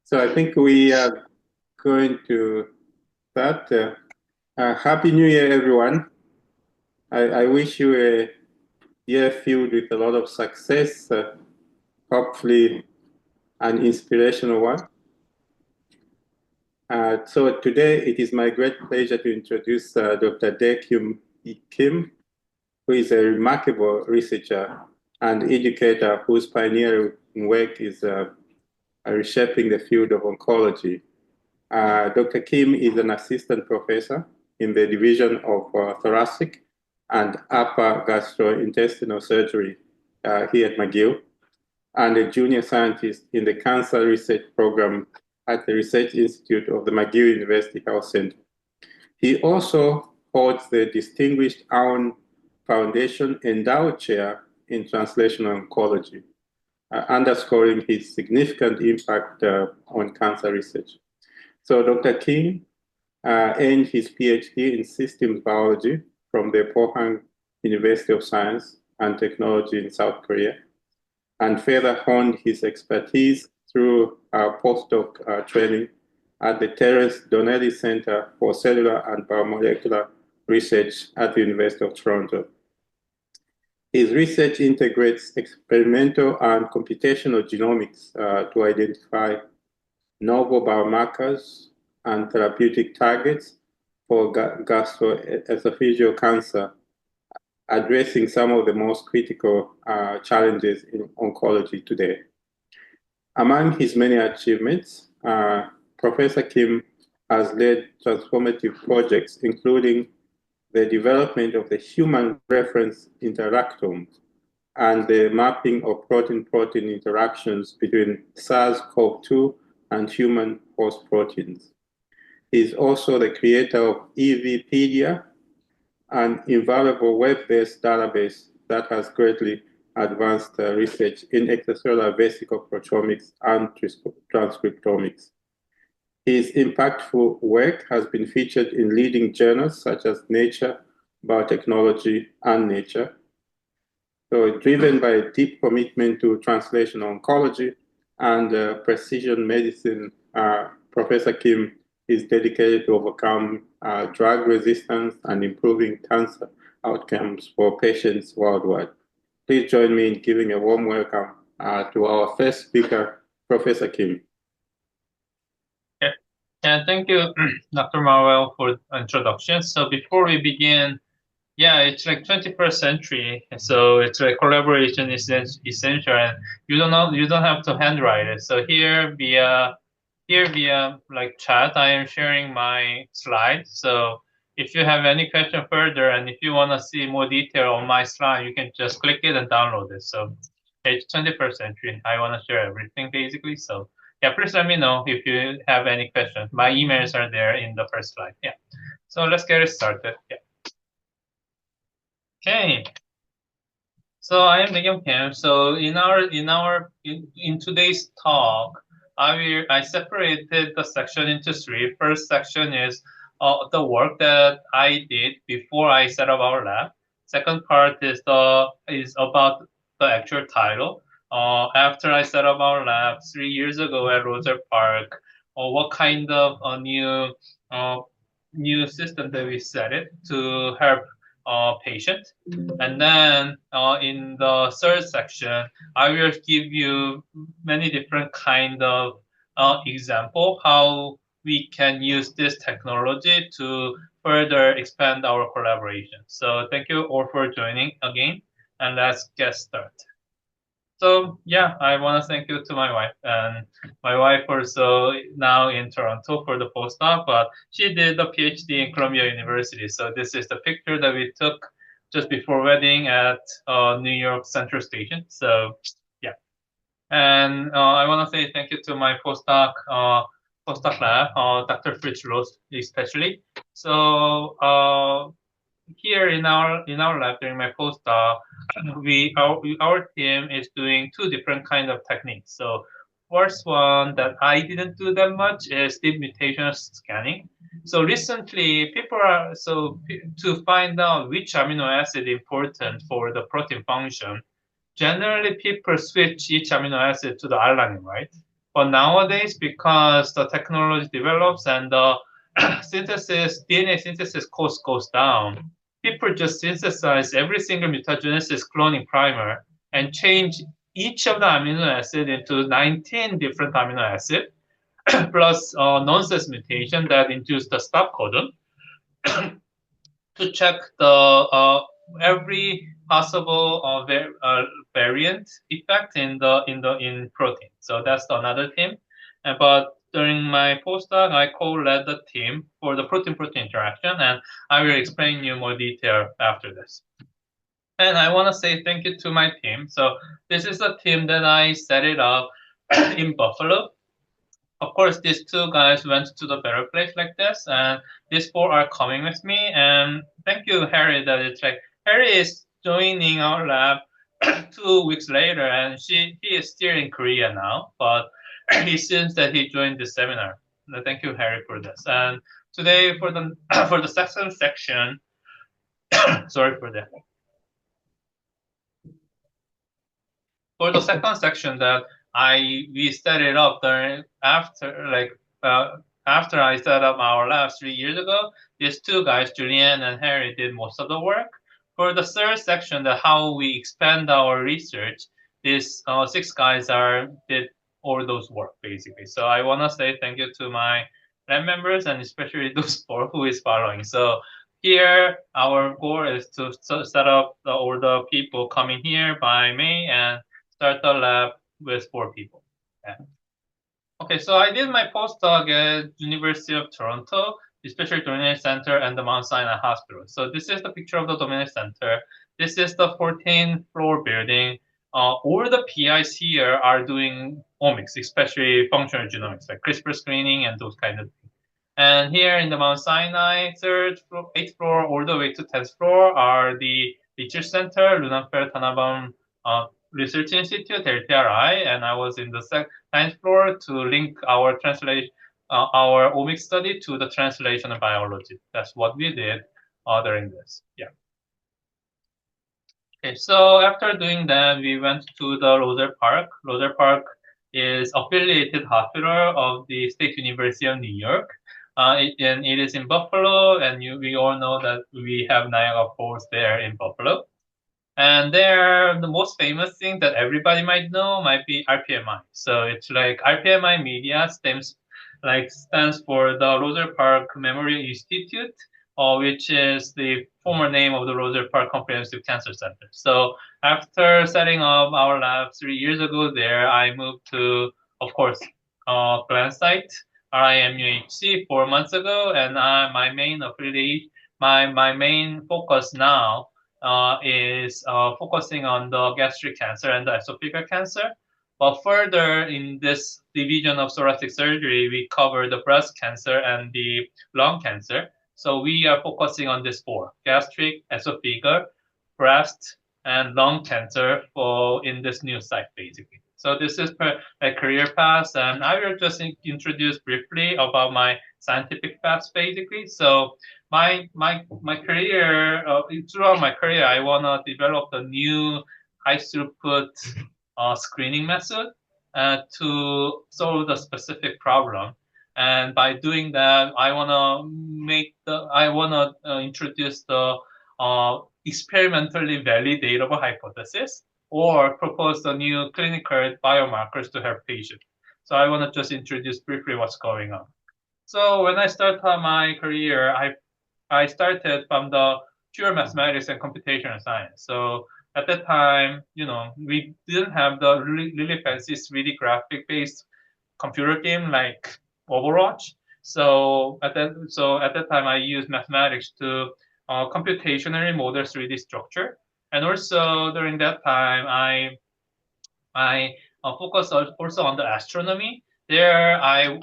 So I think we are going to start. Happy New Year, everyone. I wish you a year filled with a lot of success, hopefully an inspirational one. So today it is my great pleasure to introduce Dr. Dae-Kyum Kim, who is a remarkable researcher and educator whose pioneering work is reshaping the field of oncology. Dr. Kim is an assistant professor in the Division of Thoracic and Upper Gastrointestinal Surgery here at McGill, and a junior scientist in the Cancer Research Program at the Research Institute of the McGill University Health Center. He also holds the Distinguished Aon Foundation Endowed Chair in Translational Oncology, underscoring his significant impact on cancer research. So Dr. Kim earned his PhD in systems biology from the Pohang University of Science and Technology in South Korea, and further honed his expertise through postdoc training at the Terence Donnelly Center for Cellular and Biomolecular Research at the University of Toronto. His research integrates experimental and computational genomics to identify novel biomarkers and therapeutic targets for gastroesophageal cancer, addressing some of the most critical challenges in oncology today. Among his many achievements, Professor Kim has led transformative projects, including the development of the human reference interactome and the mapping of protein-protein interactions between SARS-CoV-2 and human host proteins. He is also the creator of EVpedia, an invaluable web-based database that has greatly advanced research in extracellular vesicle proteomics and transcriptomics. His impactful work has been featured in leading journals such as Nature, Biotechnology, and Nature. So driven by a deep commitment to translational oncology and precision medicine, Professor Kim is dedicated to overcome drug resistance and improving cancer outcomes for patients worldwide. Please join me in giving a warm welcome to our first speaker, Professor Kim. Yeah, thank you, Dr. Marwell, for the introduction. So before we begin, yeah, it's like 21st century, so it's like collaboration is essential, and you don't have to handwrite it. So here via like chat, I am sharing my slides. So if you have any question further, and if you want to see more detail on my slide, you can just click it and download it. So it's 21st century. I want to share everything basically. So yeah, please let me know if you have any questions. My emails are there in the first slide. Yeah. So let's get it started. Yeah. Okay. So I am Dae-Kyum Kim. So in today's talk, I separated the section into three. First section is the work that I did before I set up our lab. Second part is about the actual title. After I set up our lab 3 years ago at Roser Park, what kind of a new system that we set it to help patient. And then in the third section, I will give you many different kind of example how we can use this technology to further expand our collaboration. So thank you all for joining again, and let's get started. So yeah, I want to thank you to my wife, and my wife also now in Toronto for the postdoc, but she did a PhD in Columbia University. So this is the picture that we took just before wedding at New York Central Station. So yeah, and I want to say thank you to my postdoc lab, Dr. Fritz Rose especially. So here in our lab during my postdoc, our team is doing two different kind of techniques. So first one that I didn't do that much is deep mutation scanning. So recently to find out which amino acid is important for the protein function, generally people switch each amino acid to the alanine, right? But nowadays, because the technology develops and the DNA synthesis cost goes down, people just synthesize every single mutagenesis cloning primer and change each of the amino acid into 19 different amino acid plus nonsense mutation that induce the stop codon to check the every possible variant effect in protein. So that's another team. But during my postdoc, I co-led the team for the protein-protein interaction, and I will explain you more detail after this. And I want to say thank you to my team. So this is a team that I set it up in Buffalo. Of course, these two guys went to the better place like this, and these four are coming with me. And thank you, Harry, that it's like Harry is joining our lab 2 weeks later, and he is still in Korea now, but he seems that he joined this seminar. Thank you, Harry, for this. And today for the for the second section, sorry for that. For the second section that we set it up during after I set up our lab 3 years ago, these two guys, Julian and Harry, did most of the work. For the third section, that how we expand our research, these 6 guys did all those work basically. So I want to say thank you to my lab members and especially those 4 who is following. So here, our goal is to set up all the people coming here by May and start the lab with 4 people. Yeah. Okay, so I did my postdoc at University of Toronto, especially Dominic Center and the Mount Sinai Hospital. So this is the picture of the Dominic Center. This is the 14th floor building. All the PIs here are doing omics, especially functional genomics, like CRISPR screening and those kind of things. And here in the Mount Sinai, 8th floor, all the way to 10th floor are the research center, Lunanfer Tanabam Research Institute, LTRI, and I was in the 9th floor to link our our omics study to the translational biology. That's what we did during this. Yeah. Okay, so after doing that, we went to the Roselle Park. Roselle Park is affiliated hospital of the State University of New York. And it is in Buffalo, and we all know that we have Niagara Falls there in Buffalo. And there, the most famous thing that everybody might know might be RPMI. So it's like RPMI media stands for the Roselle Park Memorial Institute, which is the former name of the Roselle Park Comprehensive Cancer Center. So after setting up our lab 3 years ago there, I moved to, of course, Glen site, MUHC 4 months ago, and my main affiliate, my main focus now is focusing on the gastric cancer and the esophageal cancer. But further in this division of thoracic surgery, we cover the breast cancer and the lung cancer. So we are focusing on these 4: gastric, esophageal, breast, and lung cancer in this new site, basically. So this is a career path, and I will just introduce briefly about my scientific path, basically. So my career, throughout my career, I want to develop the new high throughput screening method to solve the specific problem. And by doing that, I want to introduce the experimentally validatable hypothesis or propose the new clinical biomarkers to help patients. So I want to just introduce briefly what's going on. So when I started my career, I started from the pure mathematics and computational science. So at that time, we didn't have the really fancy 3D graphic-based computer game like Overwatch. So at that time, I used mathematics to computationally model 3D structure. And also during that time, I focused also on the astronomy. There, I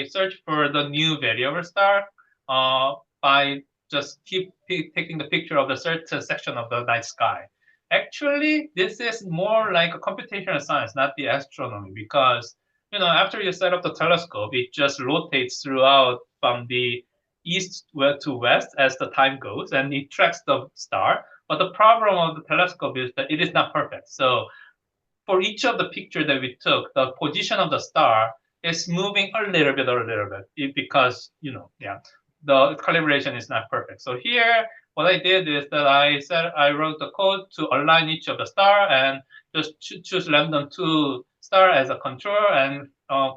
searched for the new variable star by just keep taking the picture of the certain section of the night sky. Actually, this is more like a computational science, not the astronomy, because after you set up the telescope, it just rotates throughout from the east to west as the time goes, and it tracks the star. But the problem of the telescope is that it is not perfect. So for each of the picture that we took, the position of the star is moving a little bit because, you know, yeah, the calibration is not perfect. So here, what I did is that I wrote the code to align each of the star and just choose random 2 star as a control and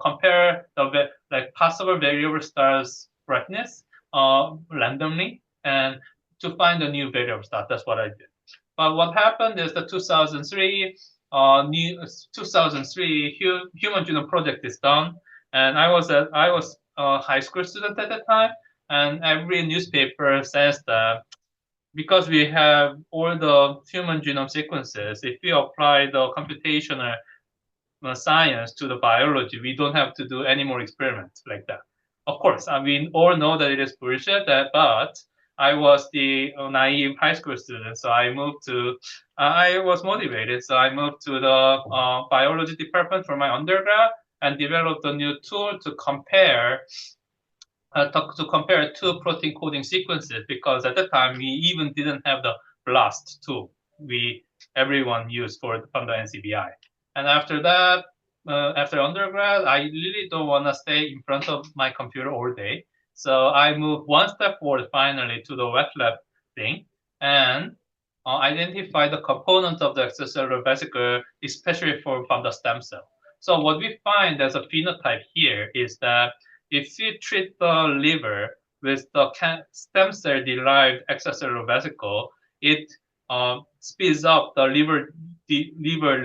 compare the possible variable stars brightness randomly and to find a new variable star. That's what I did. But what happened is the 2003 Human Genome Project is done, and I was a high school student at that time, and every newspaper says that because we have all the human genome sequences, if we apply the computational science to the biology, we don't have to do any more experiments like that. Of course, we all know that it is bullshit, but I was the naive high school student, so I was motivated, so I moved to the biology department for my undergrad and developed a new tool to compare 2 protein coding sequences, because at the time we even didn't have the BLAST tool everyone used from the NCBI. And after that, after undergrad, I really don't want to stay in front of my computer all day. So I moved one step forward finally to the wet lab thing and identify the components of the extracellular vesicle, especially from the stem cell. So what we find as a phenotype here is that if you treat the liver with the stem cell derived extracellular vesicle, it speeds up the liver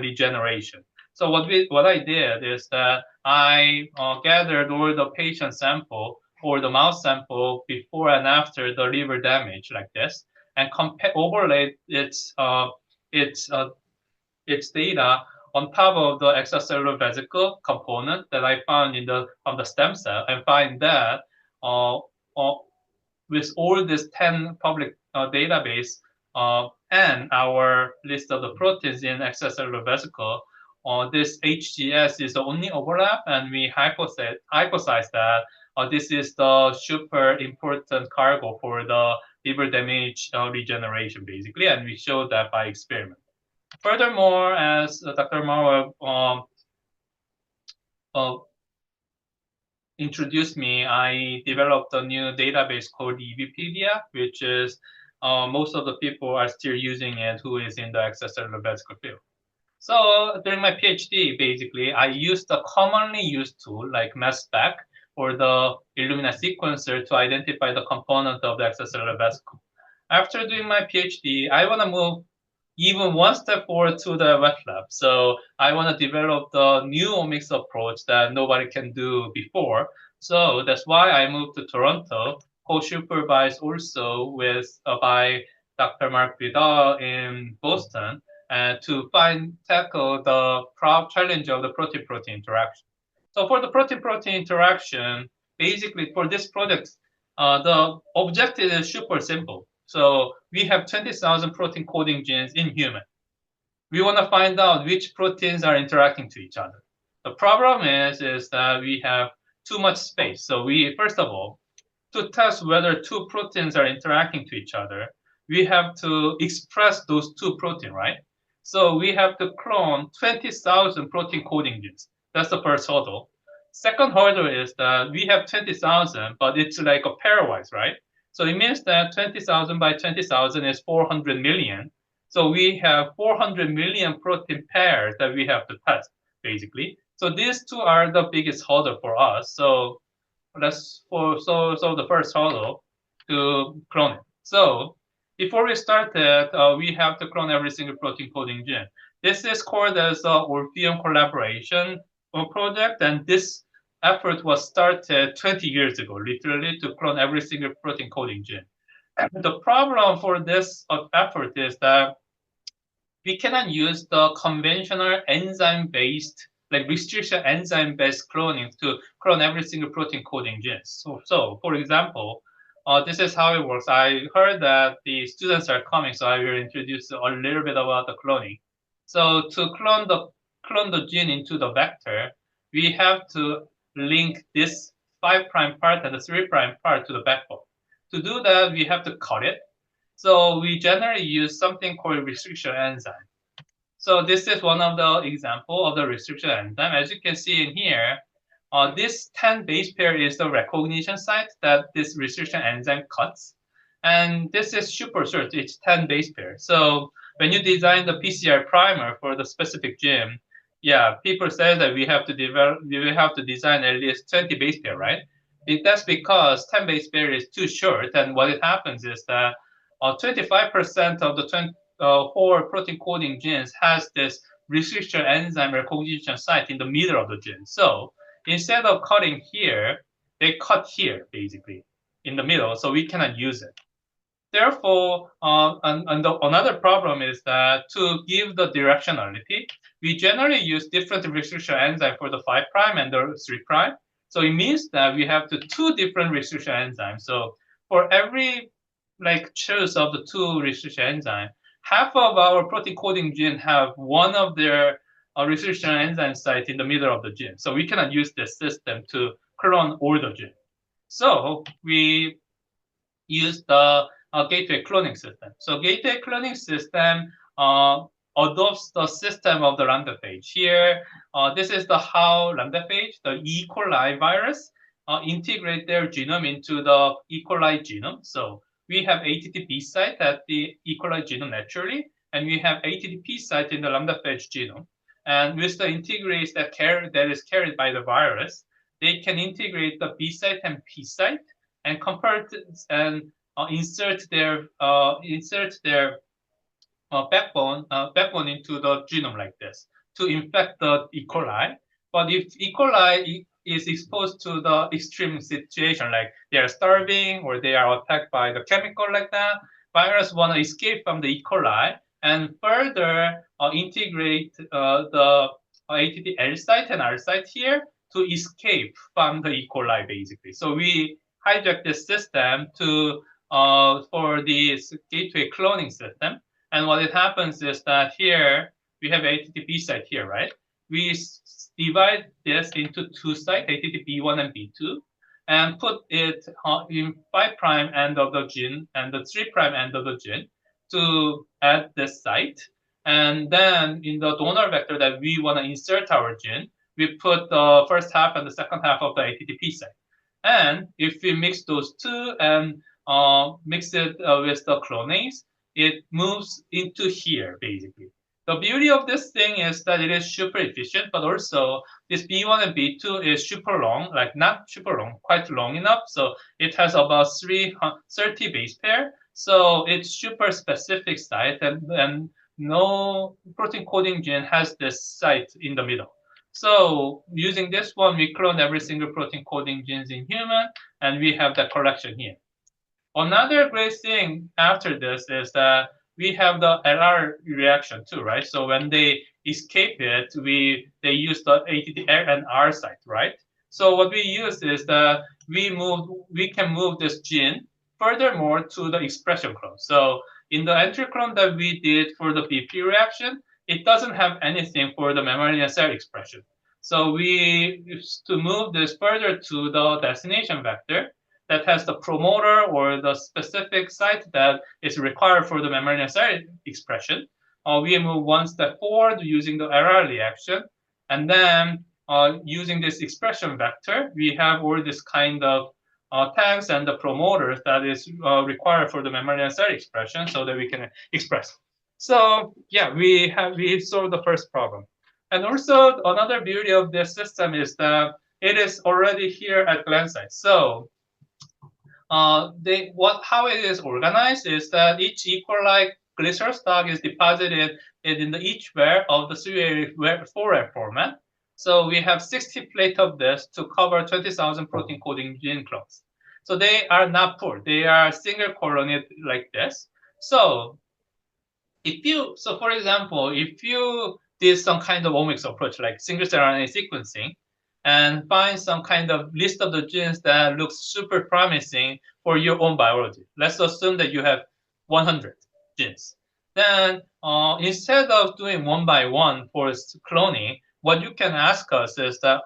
regeneration. So what I did is that I gathered all the patient sample or the mouse sample before and after the liver damage like this, and overlaid its data on top of the extracellular vesicle component that I found on the stem cell, and find that with all this 10 public database and our list of the proteins in extracellular vesicle, this HGS is the only overlap, and we hypothesize that this is the super important cargo for the liver damage regeneration, basically, and we showed that by experiment. Furthermore, as Dr. Mauer introduced me, I developed a new database called EVpedia, which is most of the people are still using it who is in the extracellular vesicle field. So during my PhD, basically, I used the commonly used tool like mass spec or the Illumina sequencer to identify the component of the extracellular vesicle. After doing my PhD, I want to move even one step forward to the wet lab. So I want to develop the new omics approach that nobody can do before. So that's why I moved to Toronto, co-supervised also by Dr. Mark Vidal in Boston, to tackle the challenge of the protein-protein interaction. So for the protein-protein interaction, basically for this product, the objective is super simple. So we have 20,000 protein coding genes in human. We want to find out which proteins are interacting to each other. The problem is that we have too much space. So first of all, to test whether 2 proteins are interacting to each other, we have to express those 2 proteins, right? So we have to clone 20,000 protein coding genes. That's the first hurdle. Second hurdle is that we have 20,000, but it's like a pairwise, right? So it means that 20,000 by 20,000 is 400 million. So we have 400 million protein pairs that we have to test, basically. So these 2 are the biggest hurdle for us. So the first hurdle to clone it. So before we started, we have to clone every single protein coding gene. This is called as the Orpheum collaboration project, and this effort was started 20 years ago, literally, to clone every single protein coding gene. The problem for this effort is that we cannot use the conventional enzyme-based, like restriction enzyme-based cloning to clone every single protein coding gene. So for example, this is how it works. I heard that the students are coming, so I will introduce a little bit about the cloning. So to clone the gene into the vector, we have to link this 5' part and the 3' part to the backbone. To do that, we have to cut it. So we generally use something called restriction enzyme. So this is one of the example of the restriction enzyme. As you can see in here, this 10 base pair is the recognition site that this restriction enzyme cuts. And this is super short, it's 10 base pair. So when you design the PCR primer for the specific gene, yeah, people say that we have to design at least 20 base pair, right? That's because 10 base pair is too short, and what it happens is that 25% of the whole protein coding genes has this restriction enzyme recognition site in the middle of the gene. So instead of cutting here, they cut here basically in the middle, so we cannot use it. Therefore, another problem is that to give the directionality, we generally use different restriction enzyme for the 5' and the 3'. So it means that we have two different restriction enzymes. So for every choice of the two restriction enzyme, half of our protein coding gene have one of their restriction enzyme site in the middle of the gene. So we cannot use this system to clone all the gene. So we use the gateway cloning system. So gateway cloning system adopts the system of the lambda phage. Here, this is the how lambda phage, the E. coli virus, integrate their genome into the E. coli genome. So we have ATTP site at the E. coli genome naturally, and we have ATTP site in the lambda phage genome. And with the integrase that is carried by the virus, they can integrate the B site and P site and convert and insert their backbone into the genome like this to infect the E. coli. But if E. coli is exposed to the extreme situation, like they are starving or they are attacked by the chemical like that, virus want to escape from the E. coli and further integrate the ATTL site and R site here to escape from the E. coli basically. So we hijack this system to for this gateway cloning system. And what it happens is that here we have ATTP site here, right? We divide this into two sites, ATTP1 and B2, and put it in 5' end of the gene and the 3' end of the gene to add this site. And then in the donor vector that we want to insert our gene, we put the first half and the second half of the ATTP site. And if we mix those two and mix it with the clonase, it moves into here, basically. The beauty of this thing is that it is super efficient, but also this B1 and B2 is super long, like not super long, quite long enough. So it has about 30 base pair. So it's super specific site, and no protein coding gene has this site in the middle. So using this one, we clone every single protein coding genes in human, and we have the collection here. Another great thing after this is that we have the LR reaction too, right? So when they escape it, they use the ATTL and R site, right? So what we use is that we can move this gene furthermore to the expression clone. So in the entry clone that we did for the BP reaction, it doesn't have anything for the mammalian cell expression. So we used to move this further to the destination vector that has the promoter or the specific site that is required for the mammalian cell expression. We move one step forward using the LR reaction. And then using this expression vector, we have all this kind of tags and the promoters that is required for the mammalian cell expression so that we can express. So yeah, we solved the first problem. And also another beauty of this system is that it is already here at gland site. So how it is organized is that each E. coli glycerol stock is deposited in each well of the 3A4F format. So we have 60 plates of this to cover 20,000 protein coding gene clones. So they are not poor. They are single colony like this. So for example, if you did some kind of omics approach like single cell RNA sequencing and find some kind of list of the genes that looks super promising for your own biology, let's assume that you have 100 genes. Then instead of doing one by one for cloning, what you can ask us is that,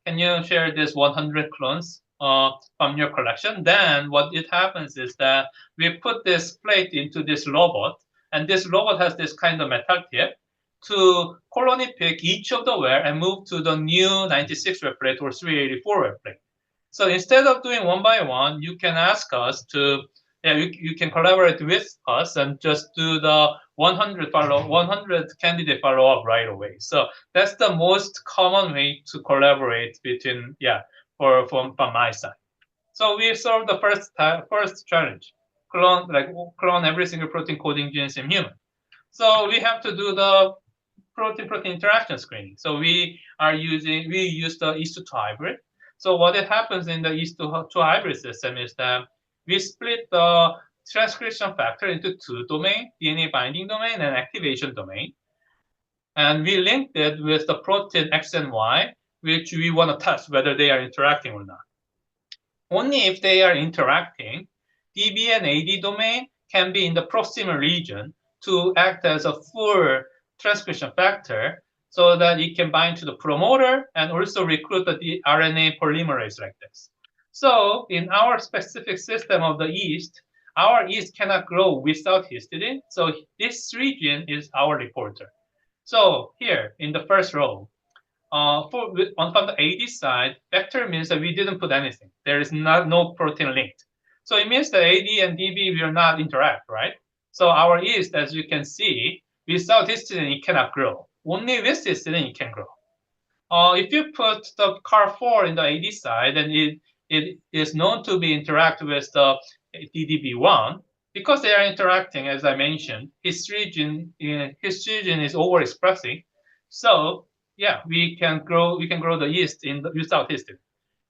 can you share this 100 clones from your collection? Then what it happens is that we put this plate into this robot, And this robot has this kind of metal tip to colony pick each of the wear and move to the new 96 rep rate or 384 rep rate. So instead of doing one by one, you can ask us to, you can collaborate with us and just do the 100 candidate follow-up right away. So that's the most common way to collaborate between, from my side. So we solved the first challenge, clone every single protein coding genes in human. So we have to do the protein-protein interaction screening. So we use the East-2 hybrid. So what happens in the East-2 hybrid system is that we split the transcription factor into two domains, DNA binding domain and activation domain. And we linked it with the protein X and Y, which we want to test whether they are interacting or not. Only if they are interacting, DB and AD domain can be in the proximal region to act as a full transcription factor so that it can bind to the promoter and also recruit the RNA polymerase like this. So in our specific system of the yeast, our yeast cannot grow without histidine. So this region is our reporter. So here in the first row, on the AD side, vector means that we didn't put anything. There is no protein linked. So it means that AD and DB will not interact, right? So our yeast, as you can see, without histidine, it cannot grow. Only with histidine, it can grow. If you put the CAR4 in the AD side, then it is known to be interact with the DDB1. Because they are interacting, as I mentioned, histidine is overexpressing. So yeah, we can grow the yeast without histidine.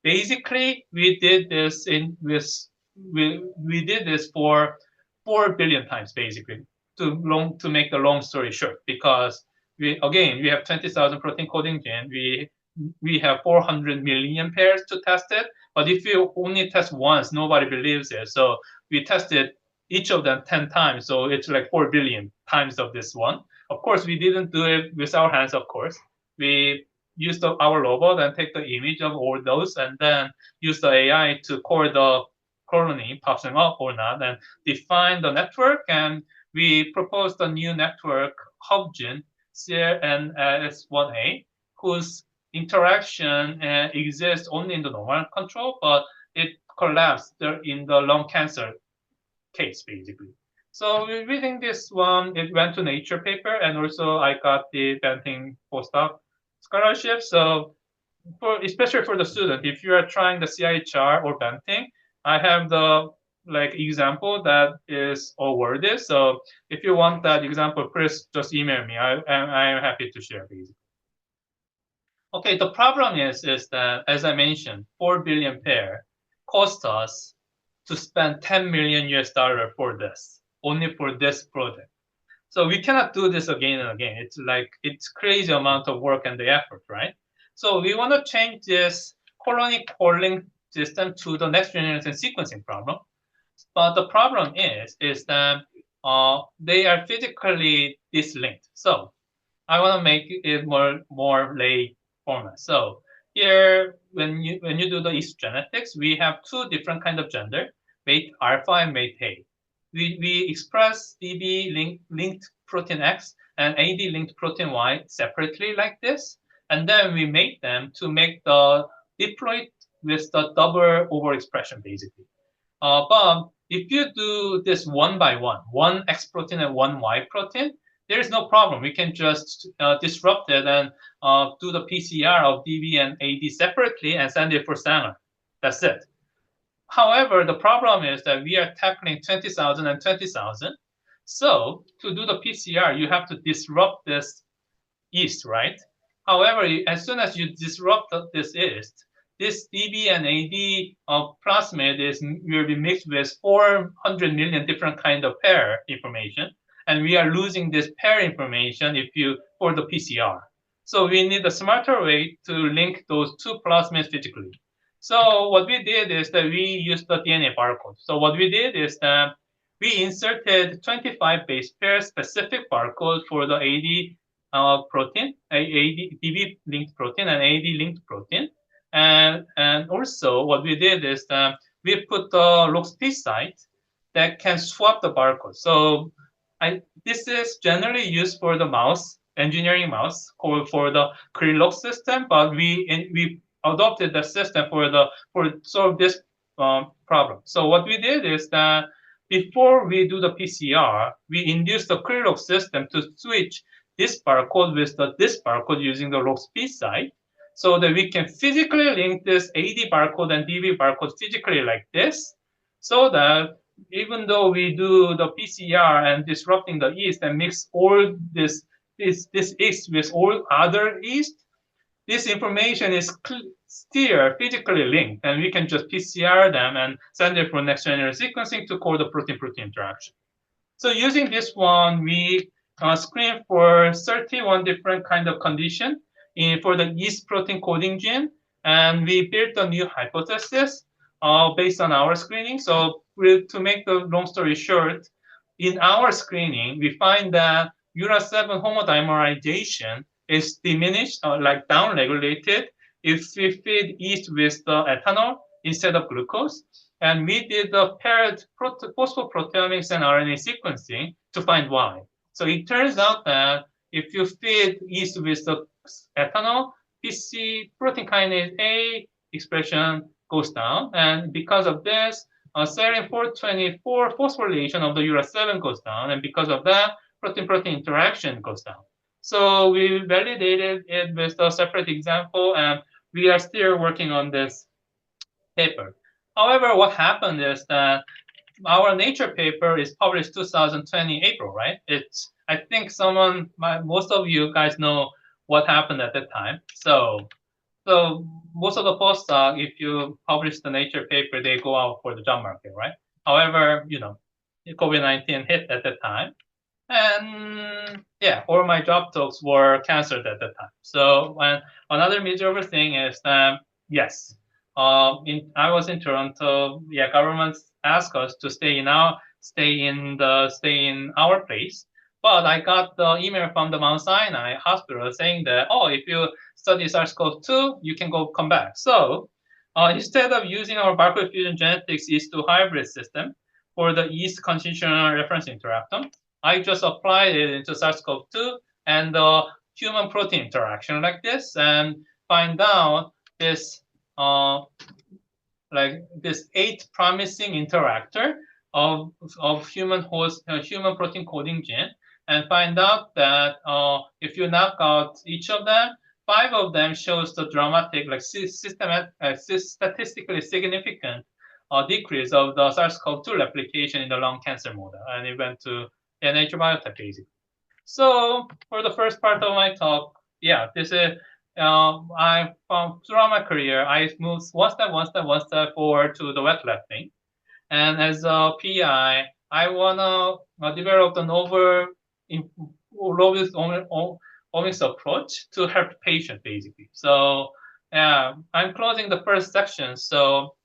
Basically, we did this we did this for 4 billion times, basically, to make the long story short, because we have 20,000 protein coding gene. We have 400 million pairs to test it, but if you only test once, nobody believes it. So we tested each of them 10 times, so it's like 4 billion times of this one. Of course, we didn't do it with our hands, of course. We used our robot and take the image of all those and then use the AI to core the colony, popping up or not, and define the network. And we proposed a new network, HubGen, CRNS1A, whose interaction exists only in the normal control, but it collapsed in the lung cancer case, basically. So reading this one, it went to Nature paper, and also I got the Banting postdoc scholarship. So especially for the student, if you are trying the CIHR or Banting, I have the example that is awarded. So if you want that example, please just email me. I am happy to share these. Okay, the problem is that, as I mentioned, 4 billion pair cost us to spend $10 million for this, only for this project. So we cannot do this again and again. It's crazy amount of work and the effort, right? So we want to change this colony calling system to the next generation sequencing problem. But the problem is that they are physically dislinked. So I want to make it more lay format. So here, when you do the yeast genetics, we have two different kind of gender, mate alpha and mate A. We express DB linked protein X and AD linked protein Y separately like this, and then we mate them to make the diploid with the double overexpression, basically. But if you do this one by one X protein and one Y protein, there is no problem. We can just disrupt it and do the PCR of DB and AD separately and send it for Sanger. That's it. However, the problem is that we are tackling 20,000 and 20,000. So to do the PCR, you have to disrupt this yeast, right? However, as soon as you disrupt this yeast, this DB and AD plasmid will be mixed with 400 million different kind of pair information. And we are losing this pair information for the PCR. So we need a smarter way to link those two plasmids physically. So what we did is that we used the DNA barcode. So what we did is that we inserted 25 base pair specific barcode for the AD protein, DB linked protein and AD linked protein. And also what we did is that we put the LOXP site that can swap the barcode. So This is generally used for the mouse, engineering mouse, called for the Krylov system, but we adopted the system for solve this problem. So what we did is that before we do the PCR, we induce the Krylov system to switch this barcode with this barcode using the log speed site, so that we can physically link this AD barcode and DB barcode physically like this, so that even though we do the PCR and disrupting the yeast and mix all this yeast with all other yeast, this information is still physically linked, and we can just PCR them and send it for next generation sequencing to call the protein-protein interaction. So using this one, we screen for 31 different kind of condition for the yeast protein coding gene, and we built a new hypothesis based on our screening. So to make the long story short, in our screening, we find that URA7 homodimerization is diminished, like down-regulated, if we feed yeast with the ethanol instead of glucose. And we did the paired phosphoproteomics and RNA sequencing to find why. So it turns out that if you feed yeast with the ethanol, PC protein kinase A expression goes down. And because of this, serine 424 phosphorylation of the URA7 goes down. And because of that, protein-protein interaction goes down. So we validated it with a separate example, and we are still working on this paper. However, what happened is that our Nature paper is published 2020 April, right? I think most of you guys know what happened at that time. So most of the postdoc, if you publish the Nature paper, they go out for the job market, right? However, COVID-19 hit at that time. And yeah, all my job talks were canceled at that time. So another miserable thing is that, yes, I was in Toronto. Yeah, government asked us to stay in our place. But I got the email from the Mount Sinai Hospital saying that, oh, if you study SARS-CoV-2, you can come back. So instead of using our barcode fusion genetics yeast-to hybrid system for the yeast constitutional reference interactome, I just applied it into SARS-CoV-2 and the human protein interaction like this, and find out this this 8 promising interactor of human protein coding gene, and find out that if you knock out each of them, 5 of them shows the dramatic, statistically significant decrease of the SARS-CoV-2 replication in the lung cancer model, and it went to Nature Biotech basically. So for the first part of my talk, yeah, this is throughout my career, I moved one step forward to the wet lab thing. And as a PI, I wanna develop an omics approach to help patient basically. So yeah, I'm closing the first section. So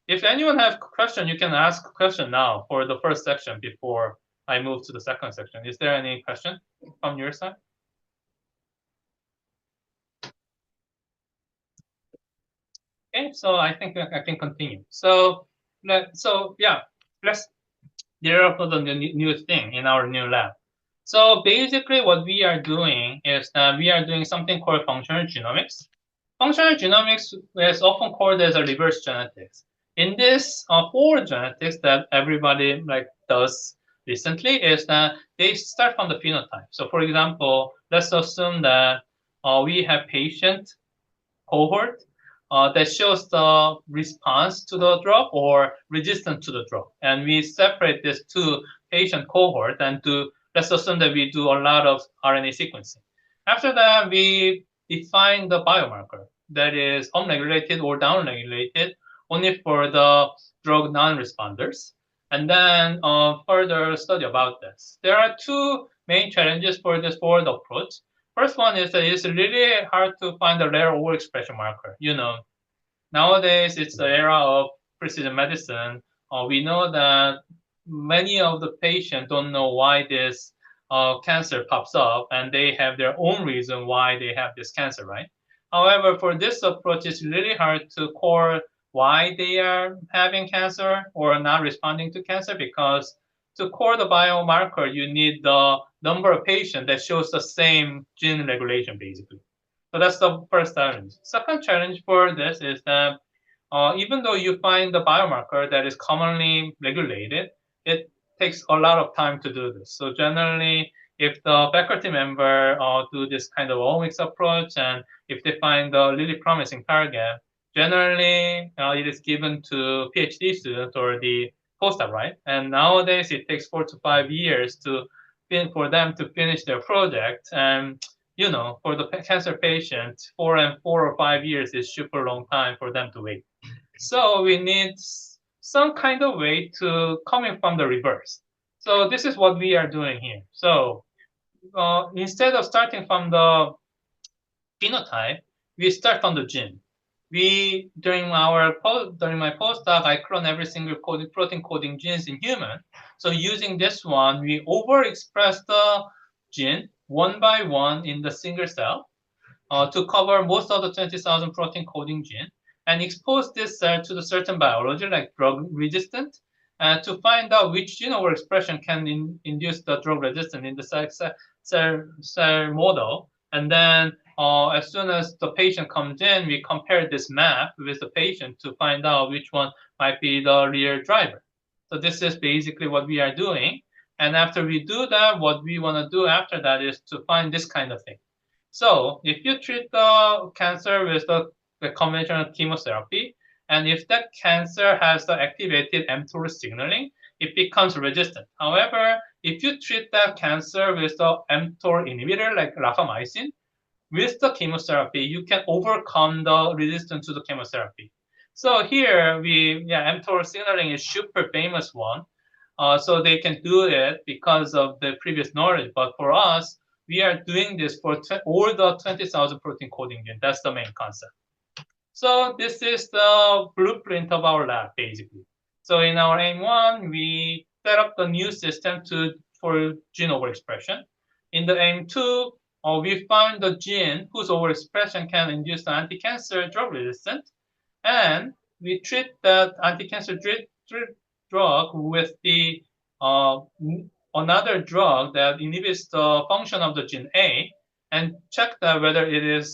if anyone has a question, you can ask a question now for the first section before I move to the second section. Is there any question from your side? Okay, so I think I can continue. So yeah, let's develop the new thing in our new lab. So basically what we are doing is that we are doing something called functional genomics. Functional genomics is often called as a reverse genetics. In this forward genetics that everybody does recently is that they start from the phenotype. So for example, let's assume that we have patient cohort that shows the response to the drug or resistance to the drug. And we separate these 2 patient cohort and let's assume that we do a lot of RNA sequencing. After that, we define the biomarker that is upregulated or downregulated only for the drug non-responders, and then further study about this. There are 2 main challenges for this forward approach. First one is that it's really hard to find a rare overexpression marker. Nowadays it's the era of precision medicine. We know that many of the patients don't know why this cancer pops up, and they have their own reason why they have this cancer, right? However, for this approach, it's really hard to call why they are having cancer or not responding to cancer, because to core the biomarker, you need the number of patients that shows the same gene regulation, basically. So that's the first challenge. Second challenge for this is that even though you find the biomarker that is commonly regulated, it takes a lot of time to do this. So generally, if the faculty member do this kind of omics approach, and if they find a really promising target, generally it is given to PhD students or the postdoc, right? And nowadays it takes 4 to 5 years for them to finish their project. And you know, for the cancer patient, 4 or 5 years is super long time for them to wait. So we need some kind of way to coming from the reverse. So this is what we are doing here. So instead of starting from the phenotype, we start from the gene. During my postdoc, I clone every single protein coding genes in human. So using this one, we overexpress the gene one by one in the single cell to cover most of the 20,000 protein coding gene, and expose this cell to the certain biology like drug resistant to find out which gene overexpression can induce the drug resistance in the cell model. And then as soon as the patient comes in, we compare this map with the patient to find out which one might be the real driver. So this is basically what we are doing. And after we do that, what we want to do after that is to find this kind of thing. So if you treat the cancer with the conventional chemotherapy, and if that cancer has the activated mTOR signaling, it becomes resistant. However, if you treat that cancer with the mTOR inhibitor like rapamycin, with the chemotherapy, you can overcome the resistance to the chemotherapy. So here, mTOR signaling is super famous one. So they can do it because of the previous knowledge. But for us, we are doing this for all the 20,000 protein coding gene. That's the main concept. So this is the blueprint of our lab, basically. So in our AIM-1, we set up the new system for gene overexpression. In the AIM-2, we found the gene whose overexpression can induce the anti-cancer drug resistance. And we treat that anti-cancer drug with the another drug that inhibits the function of the gene A, and check that whether it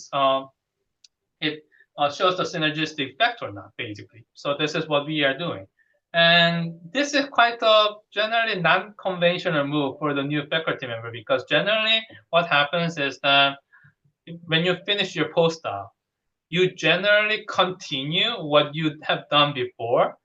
shows the synergistic effect or not, basically. So this is what we are doing. And this is quite a generally non-conventional move for the new faculty member, because generally what happens is that when you finish your postdoc, you generally continue what you have done before,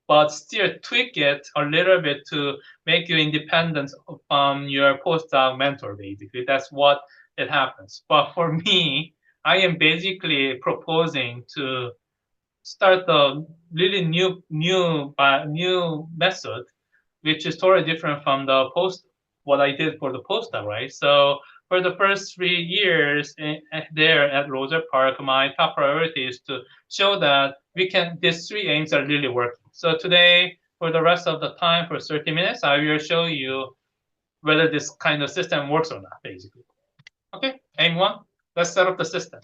but still tweak it a little bit to make you independent from your postdoc mentor, basically. That's what it happens. But for me, I am basically proposing to start a really new method, which is totally different from what I did for the postdoc, right? So for the first 3 years there at Rosa Park, my top priority is to show that these 3 aims are really working. So today, for the rest of the time, for 30 minutes, I will show you whether this kind of system works or not, basically. Okay, aim 1, let's set up the system.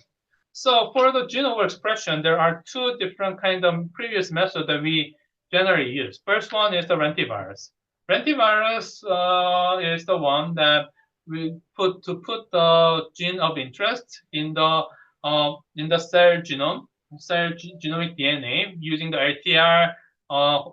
So for the gene overexpression, there are 2 different kind of previous methods that we generally use. First one is the lentivirus. Lentivirus is the one that we put the gene of interest in the cell genome, genomic DNA using the LTR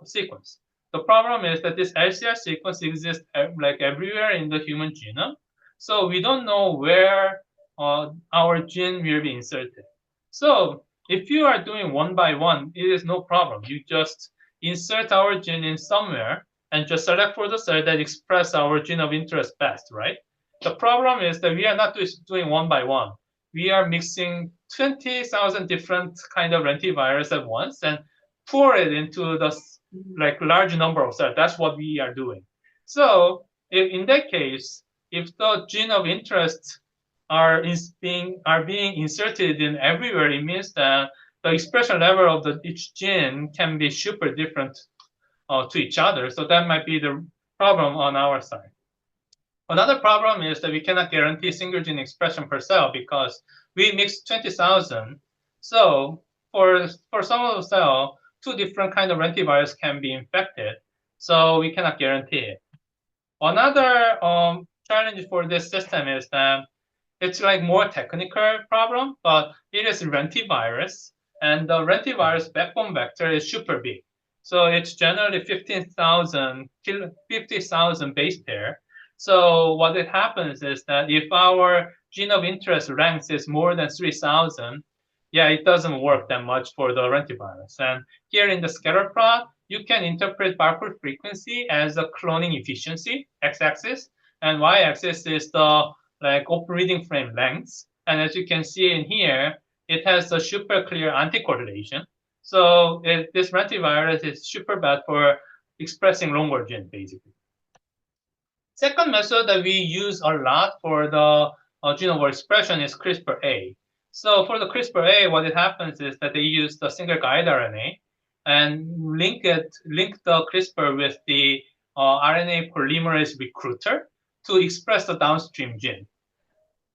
sequence. The problem is that this LCR sequence exists like everywhere in the human genome, so we don't know where our gene will be inserted. So if you are doing one by one, it is no problem. You just insert our gene in somewhere and just select for the cell that express our gene of interest best, right? The problem is that we are not doing one by one. We are mixing 20,000 different kind of lentivirus at once and pour it into the large number of cells. That's what we are doing. So in that case, if the gene of interest are being inserted in everywhere, it means that the expression level of each gene can be super different to each other. So that might be the problem on our side. Another problem is that we cannot guarantee single gene expression per cell because we mix 20,000. So for some of the cell, 2 different kind of lentivirus can be infected. So we cannot guarantee it. Another challenge for this system is that it's like more technical problem, but it is lentivirus, and the lentivirus backbone vector is super big. So it's generally 50,000 base pair. So what it happens is that if our gene of interest ranks is more than 3,000, yeah, it doesn't work that much for the lentivirus. And here in the scatter plot, you can interpret Barcode frequency as the cloning efficiency, x-axis, and y-axis is the like reading frame length. And as you can see in here, it has a super clear anti-correlation. So this lentivirus is super bad for expressing longer gene, basically. Second method that we use a lot for the gene overexpression is CRISPR-A. So for the CRISPR-A, what it happens is that they use the single guide RNA and link the CRISPR with the RNA polymerase recruiter to express the downstream gene.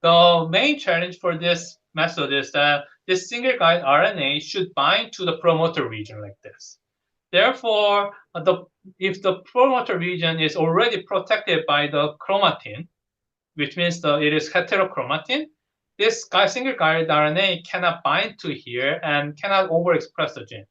The main challenge for this method is that this single guide RNA should bind to the promoter region like this. Therefore, if the promoter region is already protected by the chromatin, which means it is heterochromatin, this single guide RNA cannot bind to here and cannot overexpress the gene.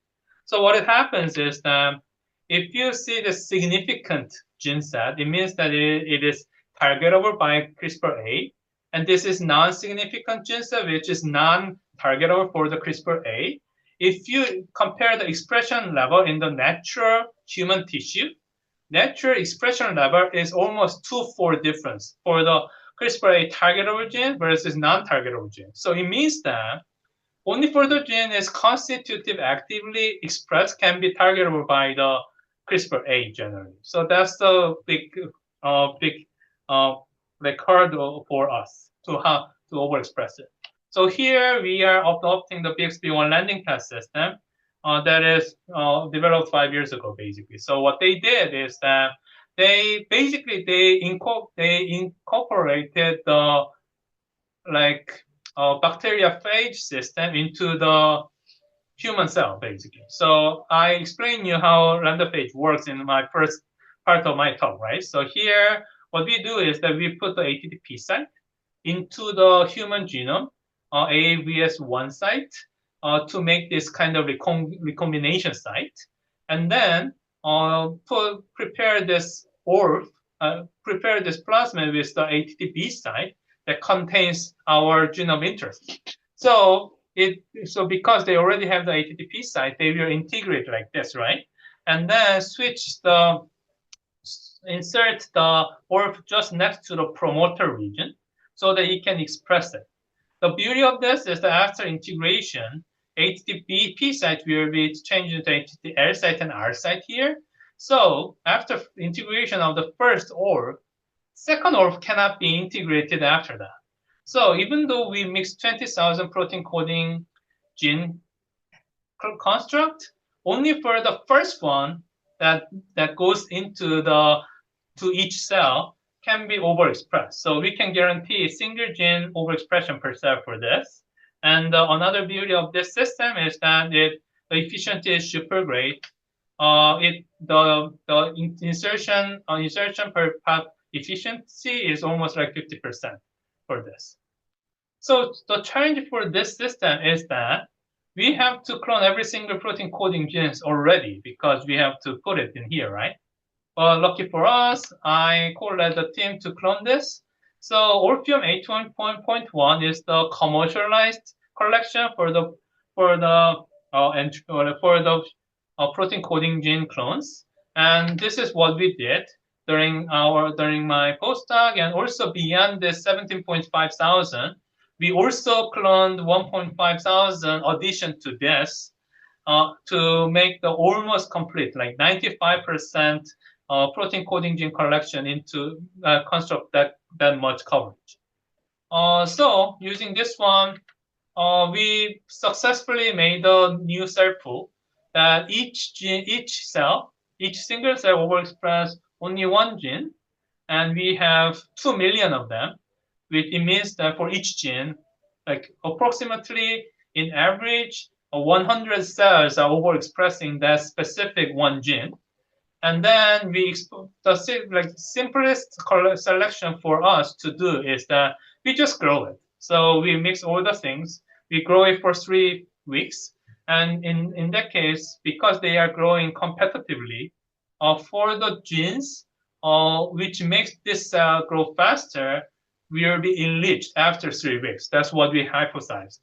So what happens is that if you see the significant gene set, it means that it is targetable by CRISPR-A, and this is non-significant gene set, which is non-targetable for the CRISPR-A. If you compare the expression level in the natural human tissue, natural expression level is almost 2-4 difference for the CRISPR-A targetable gene versus non-targetable gene. So it means that only for the gene is constitutive actively expressed can be targetable by the CRISPR-A generally. So that's the big like hurdle for us to overexpress it. So here we are adopting the BXB1 landing pad system that is developed 5 years ago, basically. So what they did is that they incorporated the bacteriophage system into the human cell, basically. So I explained you how lambda-phage works in my first part of my talk, right? So here, what we do is that we put the ATTP site into the human genome, AAVS1 site, to make this kind of recombination site, and then prepare this plasmid with the ATTP site that contains our gene of interest. So because they already have the ATTP site, they will integrate like this, right? And then insert the ORF just next to the promoter region so that it can express it. The beauty of this is that after integration, ATTP site will be changed into ATTL site and R site here. So after integration of the first ORF, second ORF cannot be integrated after that. So even though we mix 20,000 protein coding gene construct, only for the first one that goes into to each cell can be overexpressed. So we can guarantee a single gene overexpression per cell for this. And another beauty of this system is that the efficiency is super great. The insertion per path efficiency is almost like 50% for this. So the challenge for this system is that we have to clone every single protein coding genes already because we have to put it in here, right? But lucky for us, I called the team to clone this. So Orpheum 81.1 is the commercialized collection for the protein coding gene clones, and this is what we did during my postdoc, and also beyond the 17,500, we also cloned 1,500 addition to this to make the almost complete, like 95%. Protein coding gene collection into construct that much coverage. So using this one, we successfully made a new cell pool that each single cell overexpress only one gene, and we have 2 million of them, which it means that for each gene, like approximately in average, 100 cells are overexpressing that specific one gene. And then we the simplest selection for us to do is that we just grow it. So we mix all the things. We grow it for 3 weeks. And in that case, because they are growing competitively, for the genes which makes this cell grow faster, will be enriched after 3 weeks. That's what we hypothesized.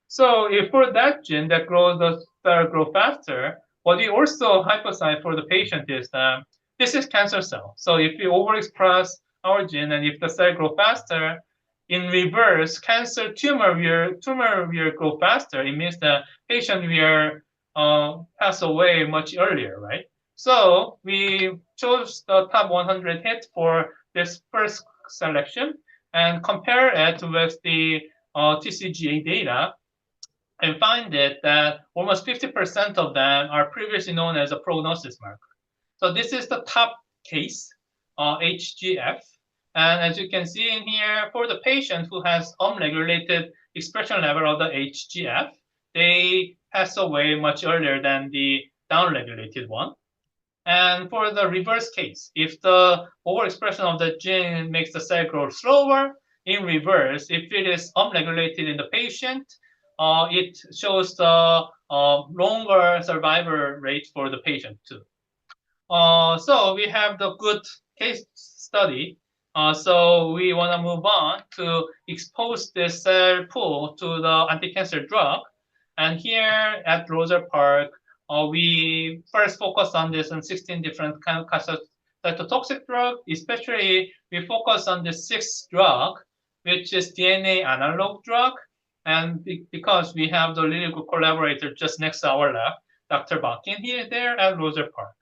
So if for that gene that grows the cell grow faster, what we also hypothesize for the patient is that this is cancer cell. So if we overexpress our gene and if the cell grow faster, in reverse, cancer tumor will grow faster. It means the patient will pass away much earlier, right? So we chose the top 100 hits for this first selection and compare it with the TCGA data and find that almost 50% of them are previously known as a prognosis marker. So this is the top case, HGF. And as you can see in here, for the patient who has unregulated expression level of the HGF, they pass away much earlier than the downregulated one. And for the reverse case, if the overexpression of the gene makes the cell grow slower, in reverse, if it is unregulated in the patient, it shows the longer survival rate for the patient too. So we have the good case study. So we want to move on to expose this cell pool to the anti-cancer drug. And here at Rosa Park, we first focus on this on 16 different kinds of cytotoxic drug. Especially, we focus on the 6th drug, which is DNA analog drug. And because we have the really good collaborator just next to our lab, Dr. Bakin, he is there at Rosa Park.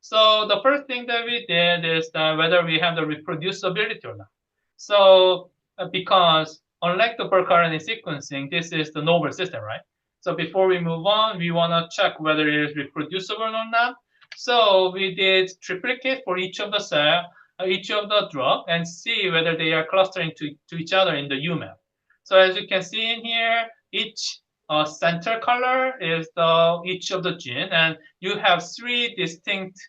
So the first thing that we did is that whether we have the reproducibility or not. So because unlike the bulk RNA sequencing, this is the novel system, right? So before we move on, we want to check whether it is reproducible or not. So we did triplicate for each of the cell, each of the drug, and see whether they are clustering to each other in the UMAP. So as you can see in here, each center color is each of the gene, and you have 3 distinct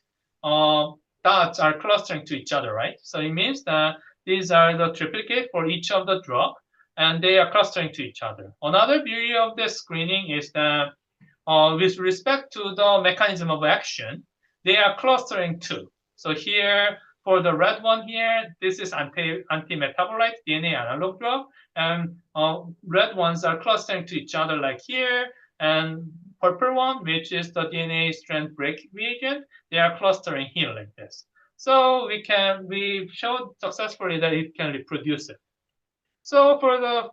dots are clustering to each other, right? So it means that these are the triplicate for each of the drug, and they are clustering to each other. Another beauty of this screening is that with respect to the mechanism of action, they are clustering too. So here, for the red one here, this is anti-metabolite DNA analog drug, and red ones are clustering to each other like here, and purple one, which is the DNA strand break reagent, they are clustering here like this. So we showed successfully that it can reproduce it. So for the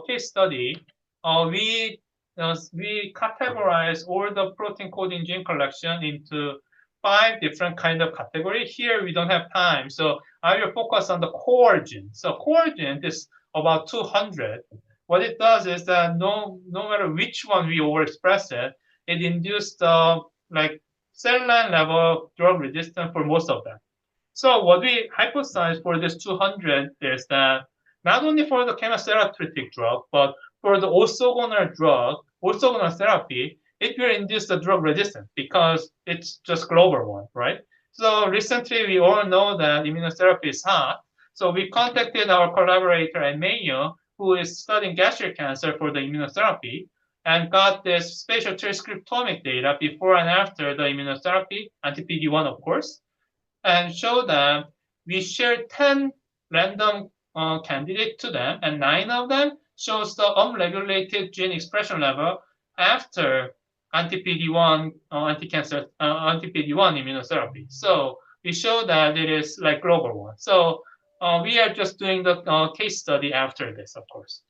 case study, we categorize all the protein coding gene collection into 5 different kind of category. Here we don't have time, so I will focus on the core gene. So core gene is about 200. What it does is that no matter which one we overexpress it, it induces the cell line level drug resistance for most of them. So what we hypothesize for this 200 is that not only for the chemotherapeutic drug, but for the orthogonal drug, orthogonal therapy, it will induce the drug resistance because it's just global one, right? So recently, we all know that immunotherapy is hot. So we contacted our collaborator at Mayo, who is studying gastric cancer for the immunotherapy, and got this spatial transcriptomic data before and after the immunotherapy, anti-PD-1, of course, and show that we shared 10 random candidates to them, and 9 of them shows the unregulated gene expression level after anti-PD-1, anti-cancer, anti-PD-1 immunotherapy. So we show that it is like global one. So we are just doing the case study after this, of course.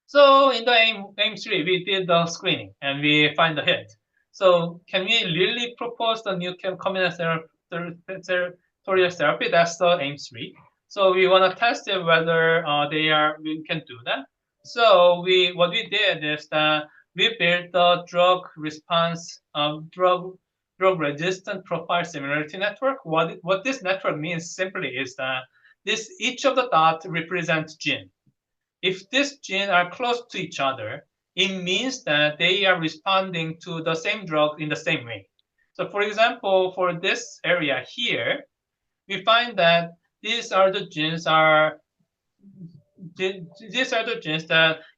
So in the AIM3, we did the screening and we find the hit. So can we really propose the new combinatorial therapy? That's the AIM3. So we want to test it whether we can do that. So what we did is that we built the drug response, drug resistant profile similarity network. What this network means simply is that each of the dots represents gene. If these genes are close to each other, it means that they are responding to the same drug in the same way. So for example, for this area here, we find that these are the genes that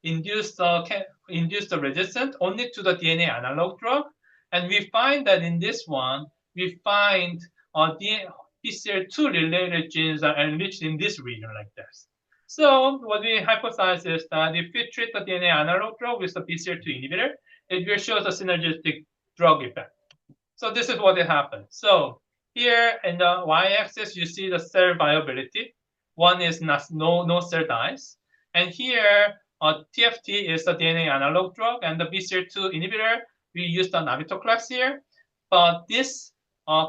induce the resistance only to the DNA analog drug. And we find that in this one, we find BCL2 related genes are enriched in this region like this. So what we hypothesize is that if we treat the DNA analog drug with the BCL2 inhibitor, it will show the synergistic drug effect. So this is what happens. So here in the y-axis, you see the cell viability. One is no cell dies. And here, TFT is the DNA analog drug, and the BCL2 inhibitor, we use the navitoclax here. But this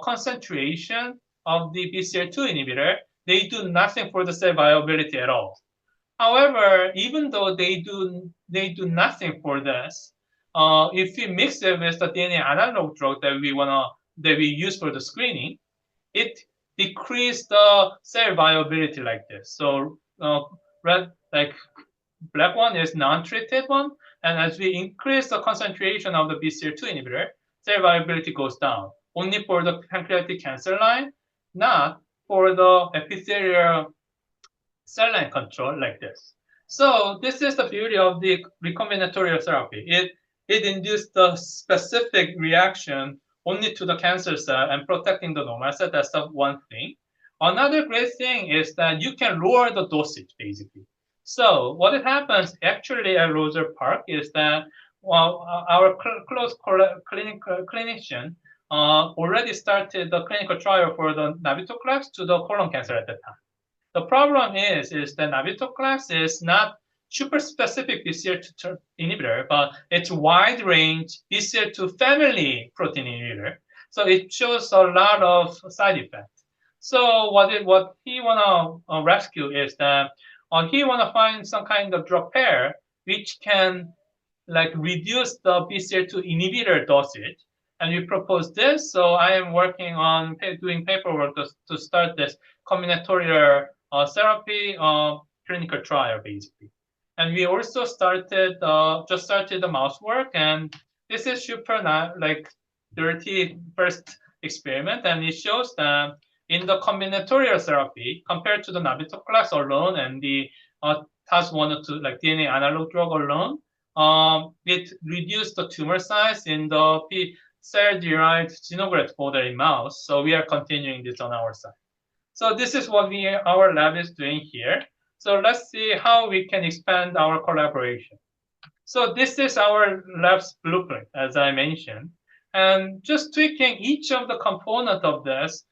concentration of the BCL2 inhibitor, they do nothing for the cell viability at all. However, even though they do nothing for this, if we mix it with the DNA analog drug that we use for the screening, it decreases the cell viability like this. So black one is non-treated one, and as we increase the concentration of the BCL2 inhibitor, cell viability goes down. Only for the pancreatic cancer line, not for the epithelial cell line control like this. So this is the beauty of the recombinatorial therapy. It induced the specific reaction only to the cancer cell and protecting the normal cell. That's the one thing. Another great thing is that you can lower the dosage, basically. So what happens actually at Roser Park is that our close clinician already started the clinical trial for the navitoclax to the colon cancer at that time. The problem is that navitoclax is not super specific BCL2 inhibitor, but it's wide range BCL2 family protein inhibitor. So it shows a lot of side effects. So what he wanna rescue is that he wanna find some kind of drug pair which can reduce the BCL2 inhibitor dosage. And we propose this. So I am working on doing paperwork to start this combinatorial therapy clinical trial, basically. And we also just started the mouse work, and this is super dirty first experiment, and it shows that in the combinatorial therapy, compared to the navitoclax alone and the TAS102 DNA analog drug alone, it reduced the tumor size in the cell-derived xenograft model in mouse. So we are continuing this on our side. So this is what our lab is doing here. So let's see how we can expand our collaboration. So this is our lab's blueprint, as I mentioned. And just tweaking each of the components of this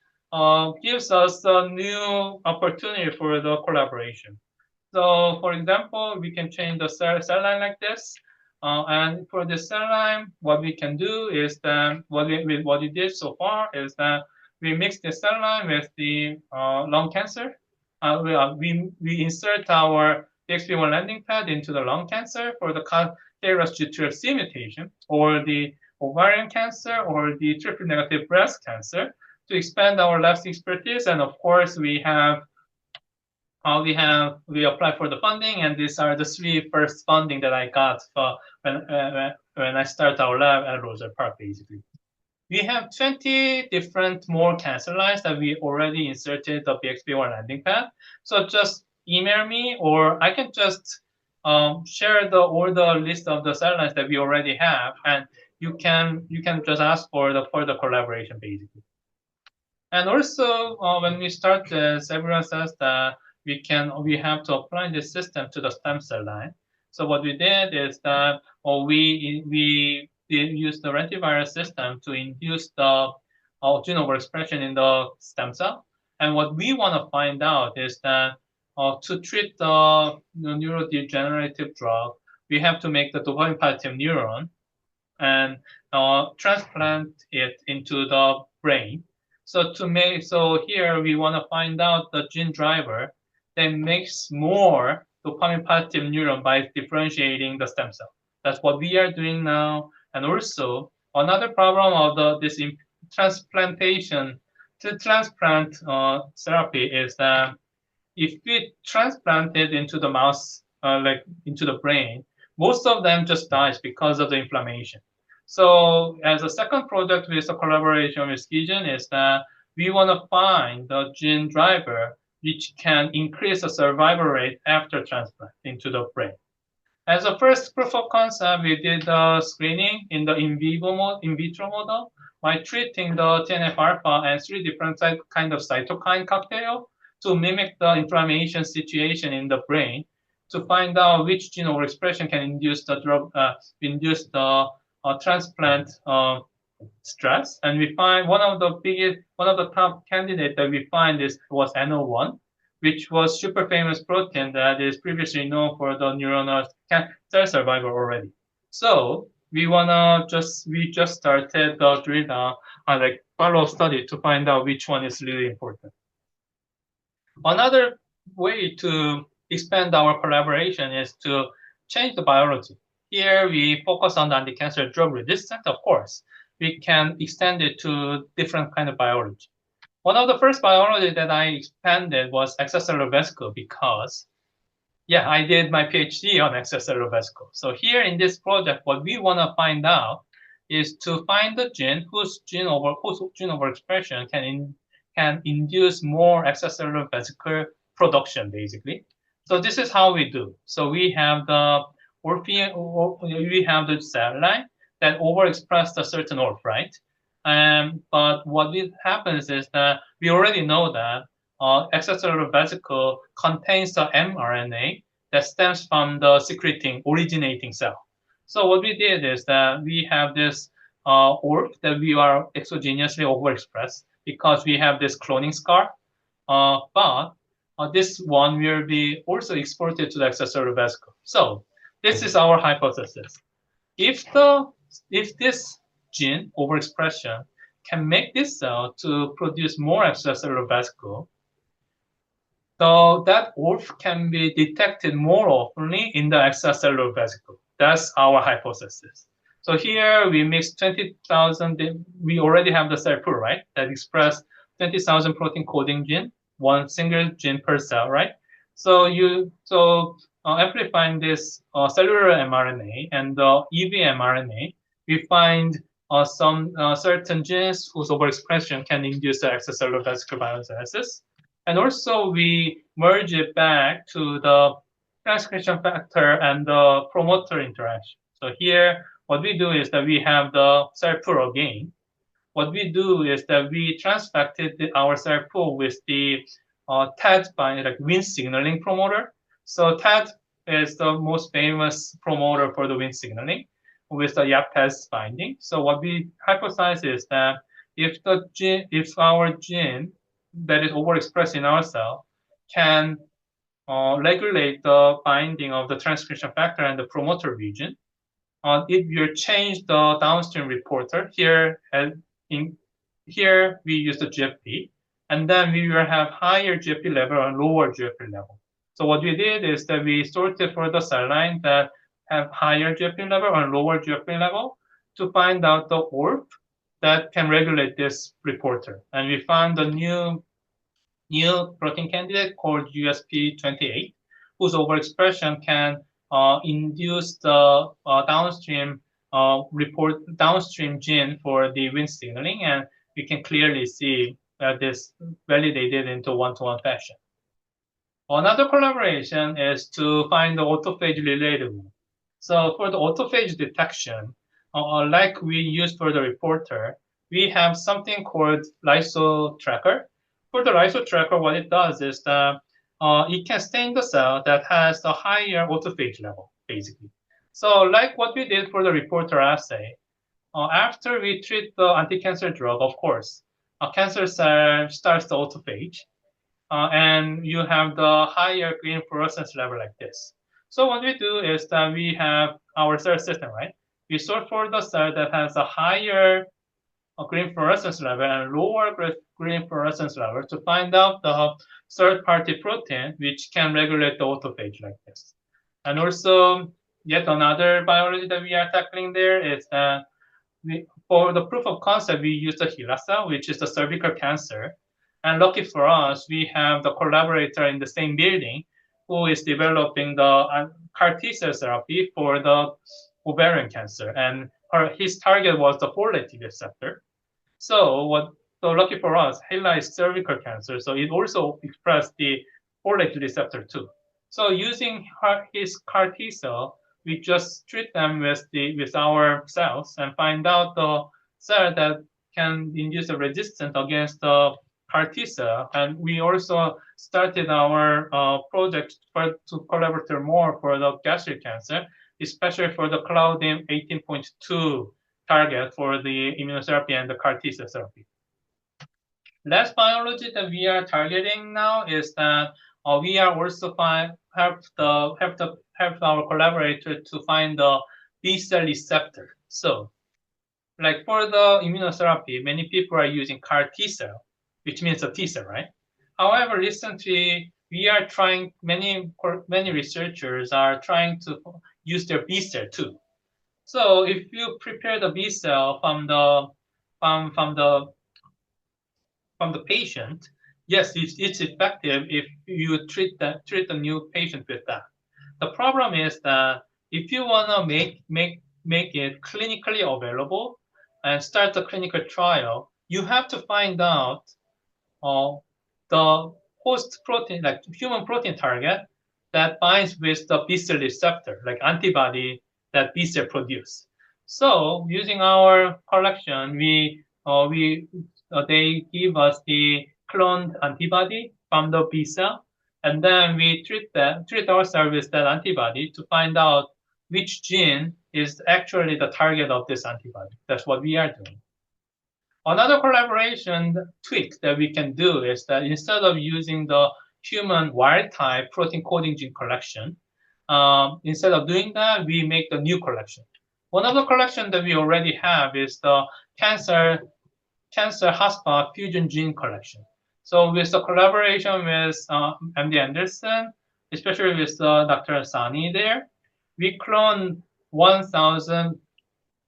gives us a new opportunity for the collaboration. So for example, we can change the cell line like this. And for the cell line, what we can do is that what we did so far is that we mix the cell line with the lung cancer. We insert our BXP1 landing pad into the lung cancer for the KRAS G12C mutation, or the ovarian cancer, or the triple negative breast cancer, to expand our lab's expertise. And of course, we apply for the funding, and these are the three first funding that I got when I start our lab at Roser Park, basically. We have 20 different more cancer lines that we already inserted the BXP1 landing pad. So just email me, or I can just share all the list of the cell lines that we already have, and you can just ask for the further collaboration, basically. And also, when we start this, everyone says that we have to apply this system to the stem cell line. So what we did is that we use the lentivirus system to induce the gene overexpression in the stem cell. And what we want to find out is that to treat the neurodegenerative drug, we have to make the dopamine positive neuron and transplant it into the brain. So here we want to find out the gene driver that makes more dopamine positive neuron by differentiating the stem cell. That's what we are doing now. And also another problem of this transplant therapy is that if we transplant it into the mouse, into the brain, most of them just dies because of the inflammation. So as a second product with the collaboration with Gijon is that we want to find the gene driver which can increase the survival rate after transplant into the brain. As a first proof of concept, we did the screening in the in vitro model by treating the TNF-alpha and 3 different kind of cytokine cocktail to mimic the inflammation situation in the brain to find out which gene overexpression can induce the transplant stress. And we find one of the top candidates that we find was NO1, which was super famous protein that is previously known for the neuronal cell survival already. So we just started the drill down like follow-up study to find out which one is really important. Another way to expand our collaboration is to change the biology. Here we focus on the anti-cancer drug resistant, of course. We can extend it to different kind of biology. One of the first biology that I expanded was extracellular vesicle because, yeah, I did my PhD on extracellular vesicle. So here in this project, what we want to find out is to find the gene whose gene overexpression can induce more extracellular vesicle production, basically. So this is how we do. So we have the cell line that overexpress a certain ORF, right? But what happens is that we already know that extracellular vesicle contains the mRNA that stems from the originating cell. So what we did is that we have this ORF that we are exogenously overexpressed because we have this cloning scar, but this one will be also exported to the extracellular vesicle. So this is our hypothesis. If this gene overexpression can make this cell to produce more extracellular vesicle, so that ORF can be detected more often in the extracellular vesicle. That's our hypothesis. So here we mix 20,000, we already have the cell pool, right? That express 20,000 protein coding gene, one single gene per cell, right? So amplifying this cellular mRNA and the EV mRNA, we find some certain genes whose overexpression can induce the extracellular vesicle biogenesis. And also we merge it back to the transcription factor and the promoter interaction. So here, what we do is that we have the cell pool again. What we do is that we transfected our cell pool with the TED by like Wnt signaling promoter. So TED is the most famous promoter for the Wnt signaling with the YAP-TEZ binding. So what we hypothesize is that if our gene that is overexpressed in our cell can regulate the binding of the transcription factor and the promoter region, it will change the downstream reporter. Here we use the GFP, and then we will have higher GFP level and lower GFP level. So what we did is that we sorted for the cell line that have higher GFP level and lower GFP level to find out the ORF that can regulate this reporter. And we found a new protein candidate called USP28, whose overexpression can induce the downstream gene for the Wnt signaling, and we can clearly see that this validated into one-to-one fashion. Another collaboration is to find the autophage related one. So for the autophage detection, like we used for the reporter, we have something called lyso tracker. For the lyso tracker, what it does is that it can stain the cell that has a higher autophage level, basically. So like what we did for the reporter assay, after we treat the anti-cancer drug, of course, a cancer cell starts the autophage, and you have the higher green fluorescence level like this. So what we do is that we have our cell system, right? We sort for the cell that has a higher green fluorescence level and lower green fluorescence level to find out the third-party protein which can regulate the autophage like this. And also, yet another biology that we are tackling there is that for the proof of concept, we use the HeLa cell, which is the cervical cancer. And lucky for us, we have the collaborator in the same building who is developing the CAR T-cell therapy for the ovarian cancer, and his target was the folate receptor. So lucky for us, HeLa is cervical cancer, so it also expressed the folate receptor too. So using his CAR T cell, we just treat them with our cells and find out the cell that can induce a resistance against the CAR T cell. And we also started our project to collaborate more for the gastric cancer, especially for the Claudin 18.2 target for the immunotherapy and the CAR T cell therapy. Last biology that we are targeting now is that we are also help our collaborator to find the B cell receptor. So, like for the immunotherapy, many people are using CAR T cell, which means a T cell, right? However, recently we are trying, many researchers are trying to use their B cell too. So if you prepare the B cell from the patient, yes, it's effective if you treat the new patient with that. The problem is that if you wanna make it clinically available and start the clinical trial, you have to find out the host protein, like human protein target that binds with the B cell receptor, like antibody that B cell produce. So using our collection, they give us the cloned antibody from the B cell, and then we treat ourselves with that antibody to find out which gene is actually the target of this antibody. That's what we are doing. Another collaboration tweak that we can do is that instead of using the human wild type protein coding gene collection, instead of doing that, we make the new collection. One of the collections that we already have is the cancer hotspot fusion gene collection. So with the collaboration with MD Anderson, especially with Dr. Sani there, we clone 1,000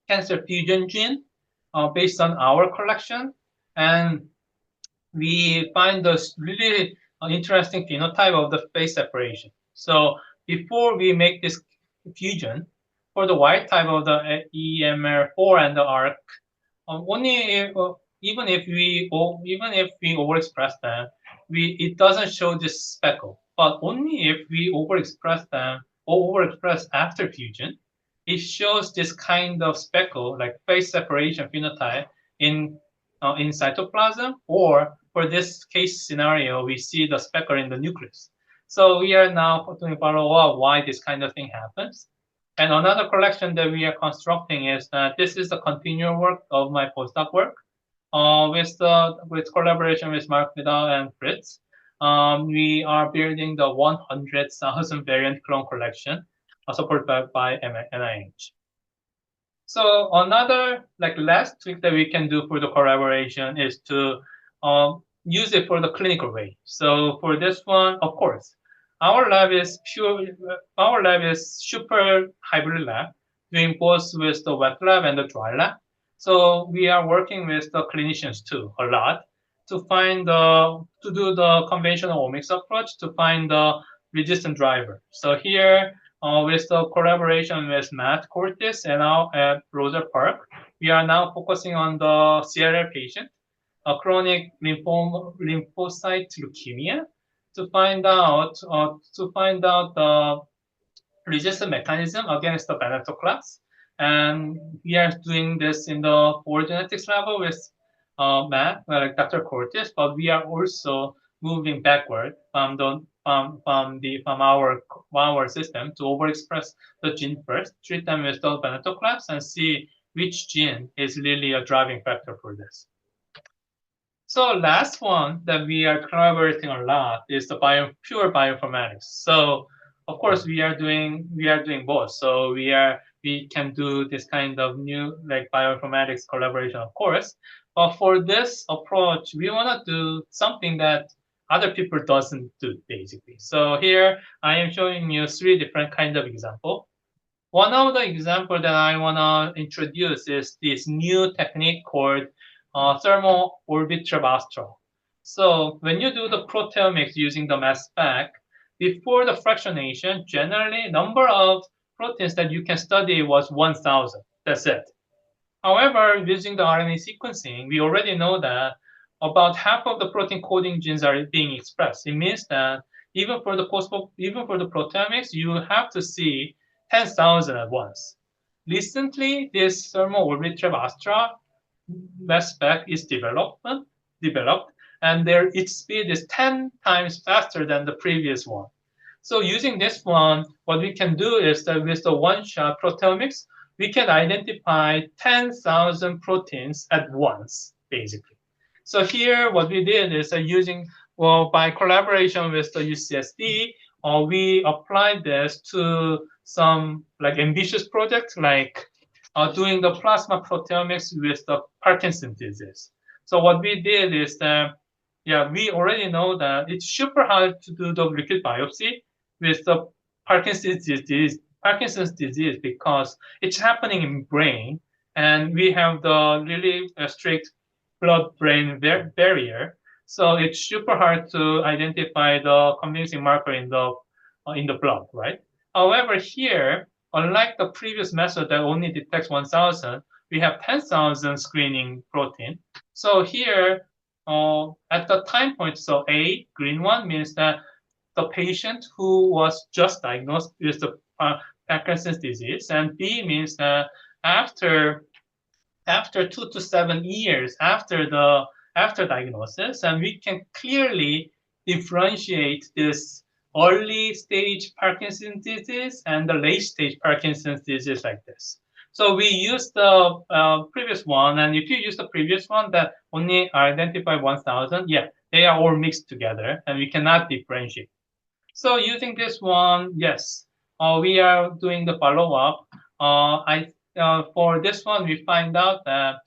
cancer fusion gene based on our collection, and we find this really interesting phenotype of the phase separation. So before we make this fusion, for the wild type of the EMR4 and the ARC, even if we overexpress them, it doesn't show this speckle. But only if we overexpress them or overexpress after fusion, it shows this kind of speckle, like phase separation phenotype in cytoplasm, or for this case scenario, we see the speckle in the nucleus. So we are now doing follow-up why this kind of thing happens. And another collection that we are constructing is that this is the continual work of my postdoc work with collaboration with Mark Vidal and Fritz. We are building the 100,000 variant clone collection supported by NIH. So another last tweak that we can do for the collaboration is to use it for the clinical way. So for this one, of course, our lab is super hybrid lab, doing both with the wet lab and the dry lab. So we are working with the clinicians too a lot to do the conventional omics approach to find the resistant driver. So here, with the collaboration with Matt Cortis and now at Rosa Park, we are now focusing on the CLL patient, a chronic lymphocyte leukemia, to find out the resistance mechanism against the venetoclax. And we are doing this in the 4 genetics level with Matt, Dr. Cortis, but we are also moving backward from our system to overexpress the gene first, treat them with the venetoclax, and see which gene is really a driving factor for this. So last one that we are collaborating a lot is the pure bioinformatics. So of course we are doing both. So we can do this kind of new bioinformatics collaboration, of course. But for this approach, we want to do something that other people doesn't do, basically. So here I am showing you 3 different kind of example. One of the example that I want to introduce is this new technique called thermal orbit-trabastral. So when you do the proteomics using the mass spec, before the fractionation, generally number of proteins that you can study was 1,000. That's it. However, using the RNA sequencing, we already know that about half of the protein coding genes are being expressed. It means that even for the proteomics, you have to see 10,000 at once. Recently, this thermo-orbitrap Astra mass spec is developed, and its speed is 10 times faster than the previous one. So using this one, what we can do is that with the one-shot proteomics, we can identify 10,000 proteins at once, basically. So here, what we did is by collaboration with the UCSD, we applied this to some ambitious projects like doing the plasma proteomics with the Parkinson's disease. So what we did is that, we already know that it's super hard to do the liquid biopsy with the Parkinson's disease because it's happening in brain, and we have the really strict blood-brain barrier. So it's super hard to identify the convincing marker in the blood, right? However, here, unlike the previous method that only detects 1,000, we have 10,000 screening protein. So here, at the time point, so A, green one, means that the patient who was just diagnosed with the Parkinson's disease, and B means that after 2 to 7 years after diagnosis, and we can clearly differentiate this early stage Parkinson's disease and the late stage Parkinson's disease like this. So we use the previous one, and if you use the previous one that only identify 1,000, they are all mixed together, and we cannot differentiate. So using this one, yes, we are doing the follow-up. For this one, we find out that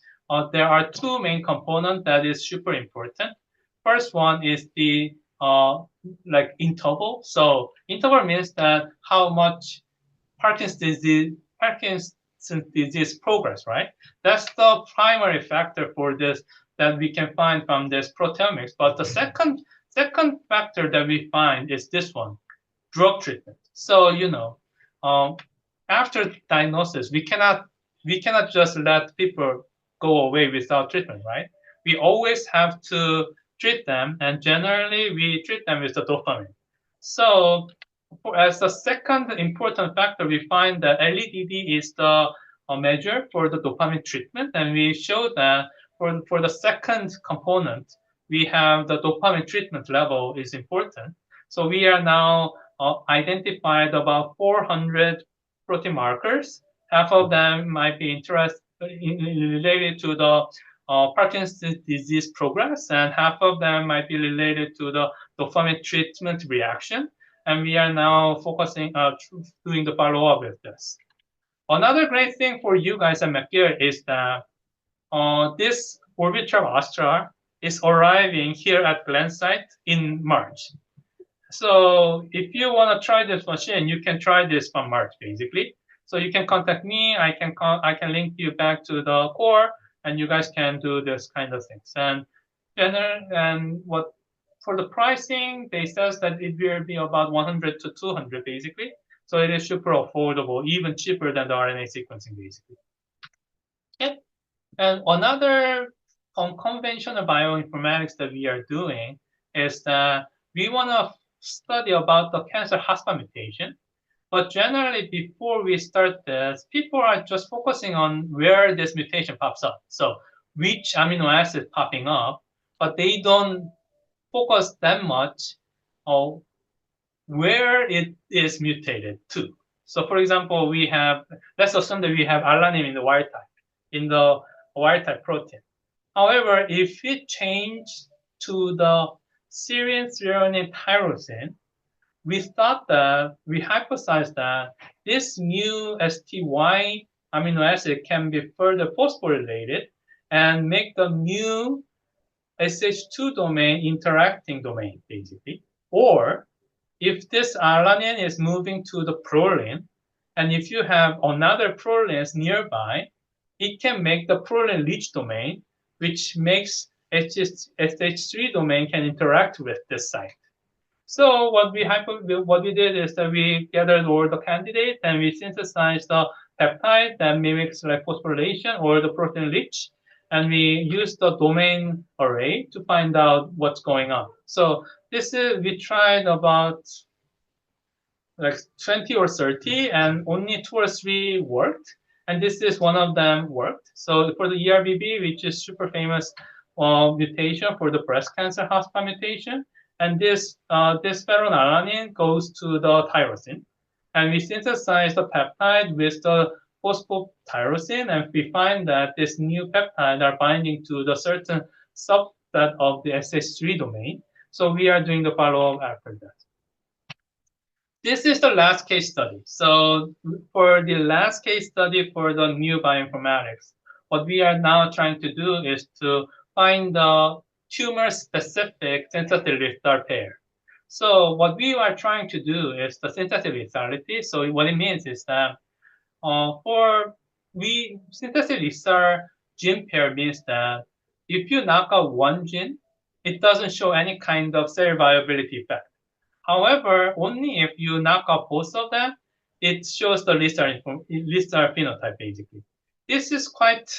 there are two main components that is super important. First one is the interval. So interval means that how much Parkinson's disease progress, right? That's the primary factor for this that we can find from this proteomics. But the second factor that we find is this one, drug treatment. So after diagnosis, we cannot just let people go away without treatment, right? We always have to treat them, and generally we treat them with the dopamine. So as the second important factor, we find that LEDD is the measure for the dopamine treatment, and we show that for the second component, we have the dopamine treatment level is important. So we are now identified about 400 protein markers. Half of them might be related to the Parkinson's disease progress, and half of them might be related to the dopamine treatment reaction. And we are now focusing doing the follow-up with this. Another great thing for you guys at McGill is that this orbitrap Astra is arriving here at Glenn site in March. So if you want to try this machine, you can try this from March, basically. So you can contact me. I can link you back to the core, and you guys can do this kind of things. And for the pricing, they says that it will be about 100 to 200, basically. So it is super affordable, even cheaper than the RNA sequencing, basically. Okay. And another conventional bioinformatics that we are doing is that we want to study about the cancer hotspot mutation. But generally, before we start this, people are just focusing on where this mutation pops up. So which amino acid popping up, but they don't focus that much on where it is mutated to. So for example, let's assume that we have alanine in the wild type protein. However, if it changes to the serine threonine tyrosine, we hypothesized that this MUHC amino acid can be further phosphorylated and make the MUSH2 domain interacting domain, basically. Or if this alanine is moving to the proline, and if you have another prolines nearby, it can make the proline leach domain, which makes SH3 domain can interact with this site. So what we did is that we gathered all the candidates and we synthesized the peptide that mimics like phosphorylation or the protein rich, and we used the domain array to find out what's going on. So we tried about like 20 or 30, and only 2 or 3 worked. And this is one of them worked. So for the ERBB, which is super famous mutation for the breast cancer hotspot mutation, and this phenylalanine goes to the tyrosine. And we synthesize the peptide with the phosphotyrosine, and we find that this new peptide are binding to the certain subset of the SH3 domain. So we are doing the follow-up after that. This is the last case study. So for the last case study for the new bioinformatics, what we are now trying to do is to find the tumor-specific synthetic lethal pair. So what we are trying to do is the synthetic lethality. So what it means is that synthetic lethal gene pair means that if you knock out one gene, it doesn't show any kind of cell viability effect. However, only if you knock out both of them, it shows the lethal phenotype, basically. This is quite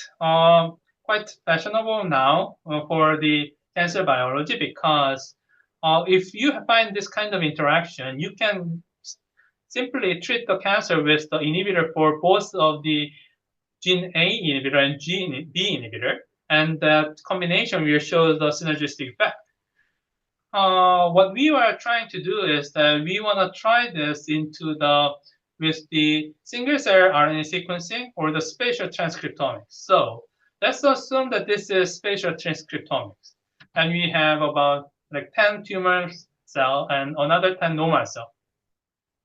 fashionable now for the cancer biology, because if you find this kind of interaction, you can simply treat the cancer with the inhibitor for both of the gene A inhibitor and gene B inhibitor, and that combination will show the synergistic effect. What we are trying to do is that we want to try this with the single cell RNA sequencing or the spatial transcriptomics. So let's assume that this is spatial transcriptomics, and we have about like 10 tumor cell and another 10 normal cell.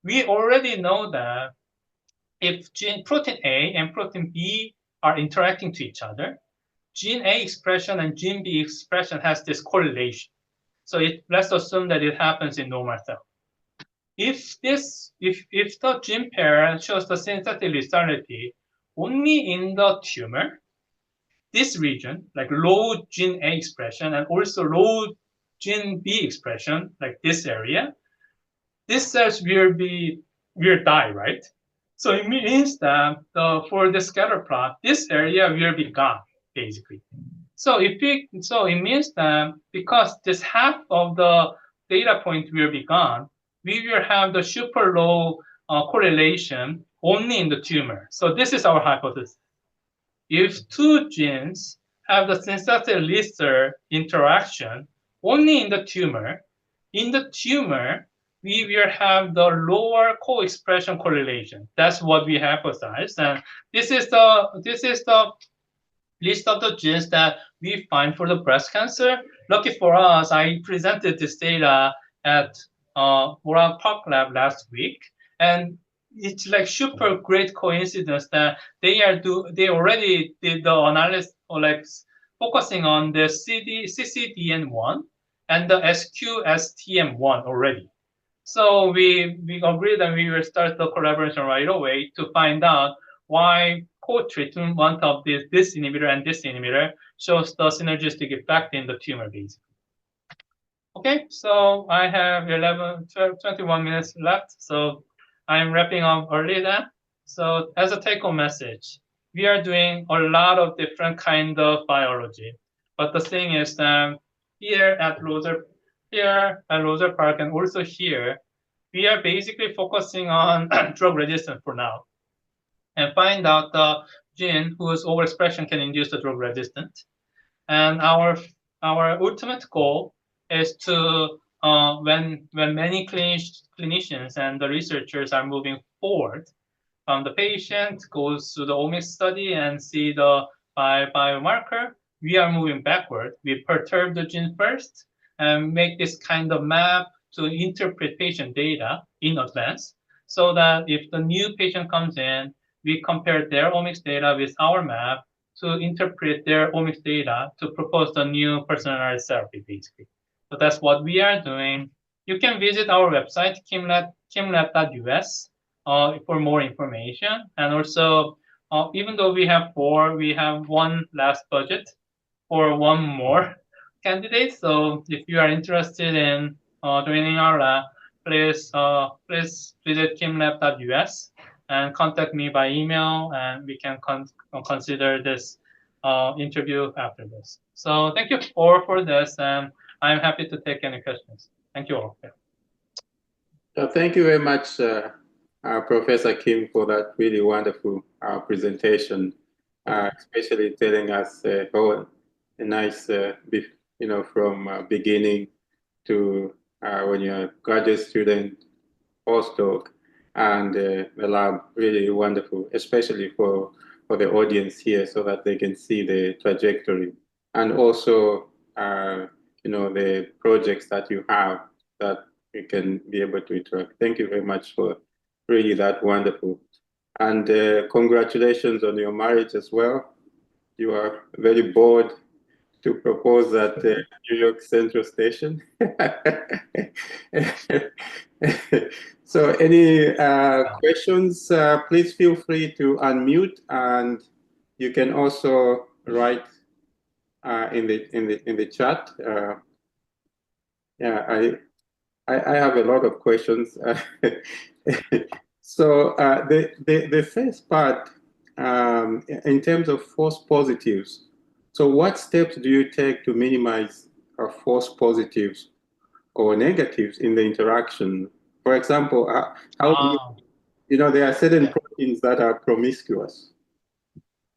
We already know that if protein A and protein B are interacting to each other, gene A expression and gene B expression has this correlation. So let's assume that it happens in normal cell. If the gene pair shows the synthetic lethality only in the tumor, this region, like low gene A expression and also low gene B expression, like this area, these cells will die, right? So it means that for the scatter plot, this area will be gone, basically. So it means that because this half of the data point will be gone, we will have the super low correlation only in the tumor. So this is our hypothesis. If two genes have the synthetic lethal interaction only in the tumor, we will have the lower co-expression correlation. That's what we hypothesized, and this is the list of the genes that we find for the breast cancer. Lucky for us, I presented this data at Moran Park Lab last week, and it's like super great coincidence that they already did the analysis or like focusing on the CCDN1 and the SQSTM1 already. So we agreed that we will start the collaboration right away to find out why co-treatment of this inhibitor and this inhibitor shows the synergistic effect in the tumor, basically. Okay, so I have 21 minutes left, so I'm wrapping up early then. So as a take-home message, we are doing a lot of different kind of biology, but the thing is that here at Roser Park and also here, we are basically focusing on drug resistance for now, and find out the gene whose overexpression can induce the drug resistance. And our ultimate goal is to when many clinicians and the researchers are moving forward, the patient goes to the omics study and see the biomarker, we are moving backward. We perturb the gene first and make this kind of map to interpret patient data in advance, so that if the new patient comes in, we compare their omics data with our map to interpret their omics data to propose the new personalized therapy, basically. So that's what we are doing. You can visit our website, kimlab.us, for more information. And also, even though we have 4, we have one last budget for one more candidate. So if you are interested in joining our lab, please visit kimlab.us and contact me by email, and we can consider this interview after this. So thank you all for this, and I'm happy to take any questions. Thank you all. Thank you very much, Professor Kim, for that really wonderful presentation, especially telling us how a nice, from beginning to when you're a graduate student, postdoc, and the lab, really wonderful, especially for the audience here so that they can see the trajectory. And also, the projects that you have that you can be able to interact. Thank you very much for really that wonderful. And congratulations on your marriage as well. You are very bold to propose at New York Central Station. So any questions, please feel free to unmute, and you can also write in the chat. Yeah, I have a lot of questions. So the first part, in terms of false positives, so what steps do you take to minimize false positives or negatives in the interaction? For example, how do you know, there are certain proteins that are promiscuous.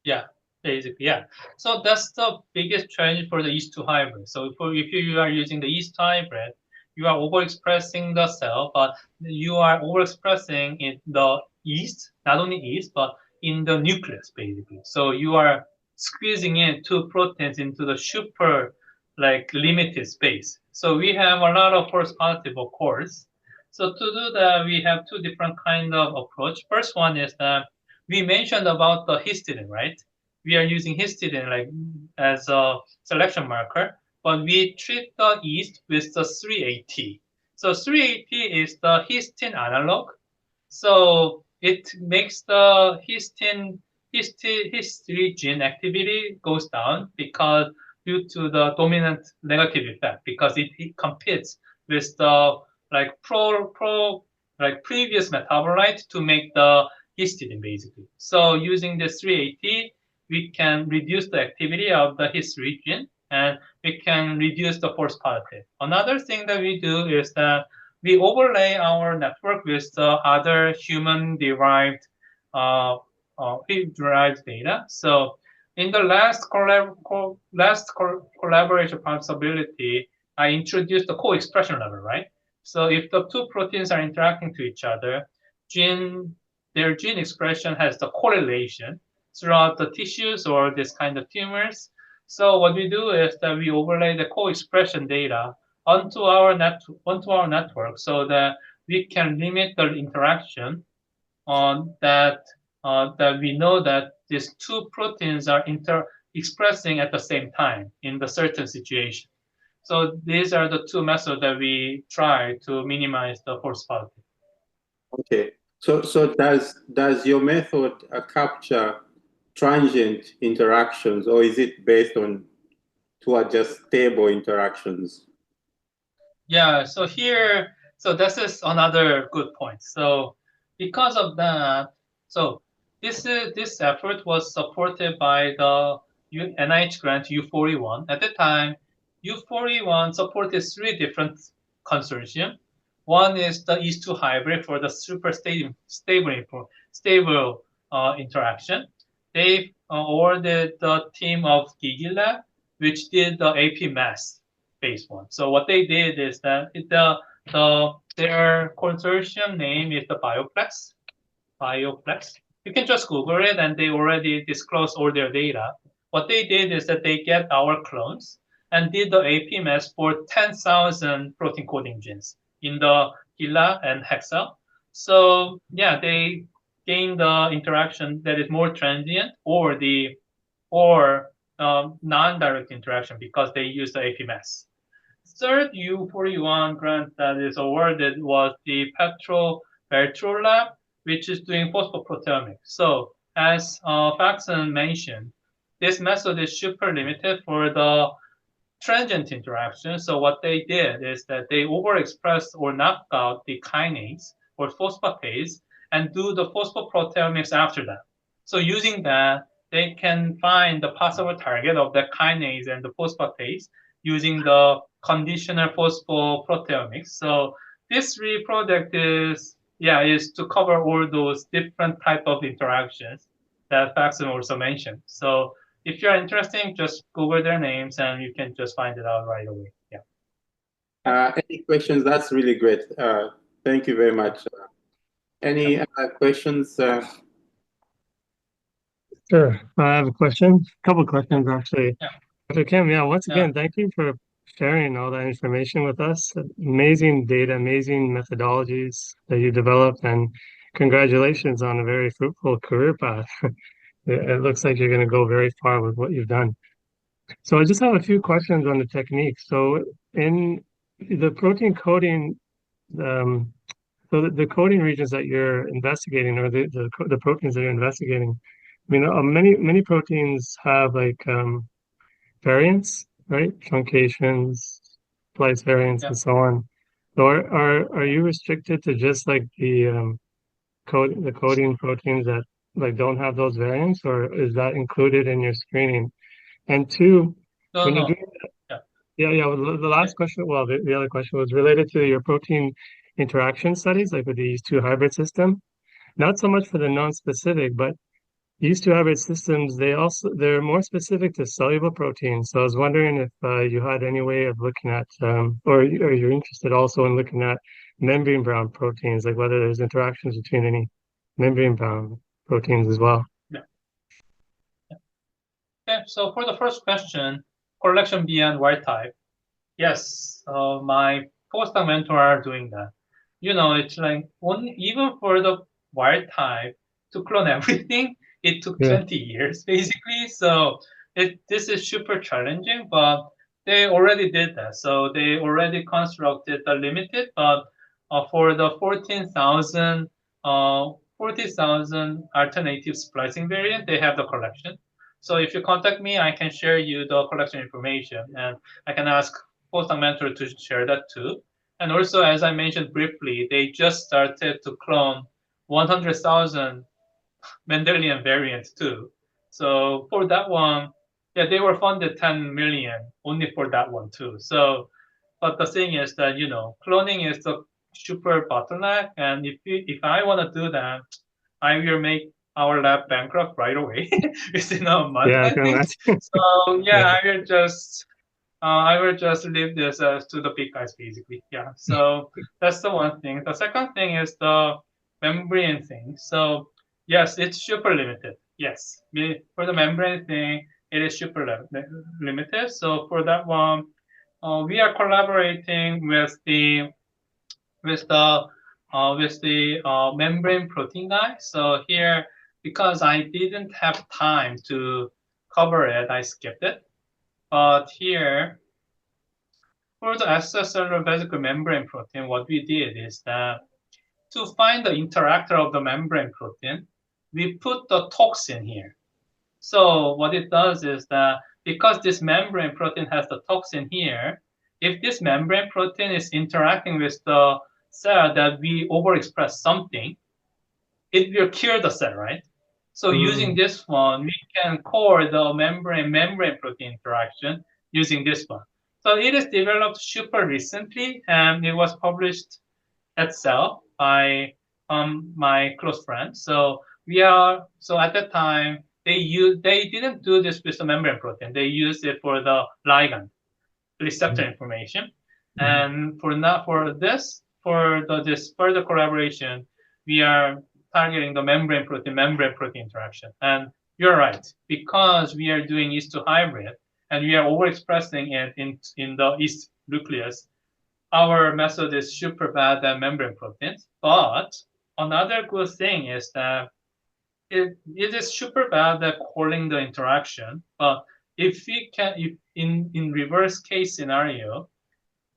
Yeah, basically, yeah. So that's the biggest challenge for the yeast-2 hybrid. So if you are using the yeast hybrid, you are overexpressing the cell, but you are overexpressing in the yeast, not only yeast, but in the nucleus, basically. So you are squeezing in two proteins into the super, limited space. So we have a lot of false positive, of course. So to do that, we have two different kind of approach. First one is that we mentioned about the histidine, right? We are using histidine as a selection marker, but we treat the yeast with the 3AT. So 3AT is the histine analog. So it makes the histine gene activity goes down because due to the dominant negative effect, because it competes with the previous metabolite to make the histidine, basically. So using the 3AT, we can reduce the activity of the hist region, and we can reduce the false positive. Another thing that we do is that we overlay our network with the other human-derived data. So in the last collaboration possibility, I introduced the co-expression level, right? So if the two proteins are interacting to each other, their gene expression has the correlation throughout the tissues or this kind of tumors. So what we do is that we overlay the co-expression data onto our network so that we can limit the interaction on that we know that these two proteins are expressing at the same time in the certain situation. So these are the two methods that we try to minimize the false positive. Okay. So does your method capture transient interactions, or is it based on just stable interactions? Yeah, so this is another good point. So because of that, so this effort was supported by the NIH grant U41. At the time, U41 supported three different consortium. One is the yeast-2 hybrid for the super stable interaction. They awarded the team of McGill, which did the AP mass phase one. So what they did is that their consortium name is the BioPlex. You can just Google it, and they already disclosed all their data. What they did is that they get our clones and did the AP mass for 10,000 protein coding genes in the HeLa and Hexel. So yeah, they gain the interaction that is more transient or non-direct interaction because they use the AP mass. Third U41 grant that is awarded was the Petro Beltro lab, which is doing phosphoproteomics. So as Faxon mentioned, this method is super limited for the transient interaction. So what they did is that they overexpressed or knocked out the kinase or phosphatase and do the phosphoproteomics after that. So using that, they can find the possible target of the kinase and the phosphatase using the conditional phosphoproteomics. So this really project is to cover all those different type of interactions that Faxon also mentioned. So if you're interested, just Google their names and you can just find it out right away. Yeah. Any questions? That's really great. Thank you very much. Any questions? Sure. I have a question. A couple of questions, actually. Yeah. Dr. Kim, once again, thank you for sharing all that information with us. Amazing data, amazing methodologies that you developed, and congratulations on a very fruitful career path. It looks like you're going to go very far with what you've done. So I just have a few questions on the technique. So in the protein coding, so the coding regions that you're investigating, or the proteins that you're investigating, I mean, many proteins have like variants, right? Truncations, splice variants, and so on. So are you restricted to just like the coding proteins that like don't have those variants, or is that included in your screening? And two, when you're doing that, well, the last question, well, the other question was related to your protein interaction studies, like with these two hybrid system. Not so much for the non-specific, but these two hybrid systems, they're more specific to soluble proteins. So I was wondering if you had any way of looking at, or you're interested also in looking at membrane-bound proteins, like whether there's interactions between any membrane-bound proteins as well. Okay, so for the first question, correlation beyond wild type. Yes, my postdoc mentor are doing that. It's like even for the wild type to clone everything, it took 20 years basically. So this is super challenging, but they already did that. So they already constructed the limited, but for the 40,000 alternative splicing variant, they have the collection. So if you contact me, I can share you the collection information, and I can ask postdoc mentor to share that too. And also, as I mentioned briefly, they just started to clone 100,000 Mendelian variants too. So for that one, they were funded 10 million only for that one too. So, but the thing is that, cloning is the super bottleneck. And if I want to do that, I will make our lab bankrupt right away within a month. Yeah, I think. So I will just leave this to the big guys basically. Yeah. So that's the one thing. The second thing is the membrane thing. So yes, it's super limited. Yes, for the membrane thing, it is super limited. So for that one, we are collaborating with the membrane protein guy. So here, because I didn't have time to cover it, I skipped it. But here, for the extracellular vesicle membrane protein, what we did is that to find the interactor of the membrane protein, we put the toxin here. So what it does is that because this membrane protein has the toxin here, if this membrane protein is interacting with the cell that we overexpress something, it will kill the cell, right? So using this one, we can core the membrane protein interaction using this one. So it is developed super recently, and it was published at Cell by my close friend. So at that time they didn't do this with the membrane protein. They used it for the ligand receptor information. And this further collaboration, we are targeting the membrane protein interaction. And you're right, because we are doing East to hybrid and we are overexpressing it in the East nucleus, our method is super bad at membrane proteins. But another good thing is that it is super bad at calling the interaction. But if in reverse case scenario,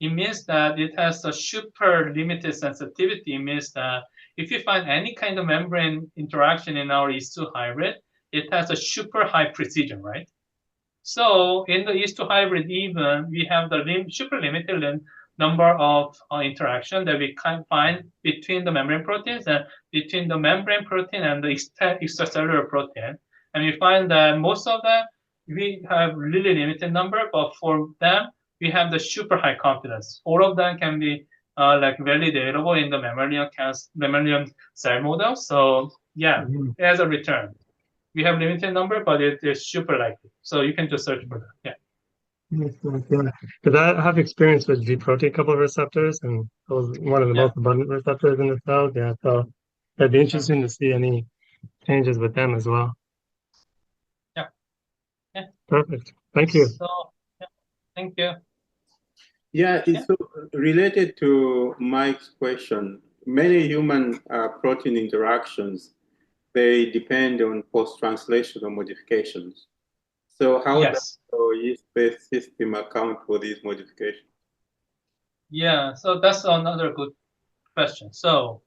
it means that it has a super limited sensitivity. It means that if you find any kind of membrane interaction in our E2 hybrid, it has a super high precision, right? So in the yeast to hybrid even, we have the super limited number of interaction that we can find between the membrane proteins and between the membrane protein and the extracellular protein. And we find that most of them, we have really limited number, but for them, we have the super high confidence. All of them can be like validatable in the mammalian cell model. So yeah, as a return. We have limited number, but it is super likely. So you can just search for that. Yeah. Because I have experience with G protein couple receptors, and those one of the most abundant receptors in the cells. Yeah, so it'd be interesting to see any changes with them as well. Yeah. Perfect. Thank you. So, thank you. Yeah, it's so related to Mike's question. Many human protein interactions, they depend on post-translational modifications. So how does the yeast-based system account for these modifications? Yeah, so that's another good question. So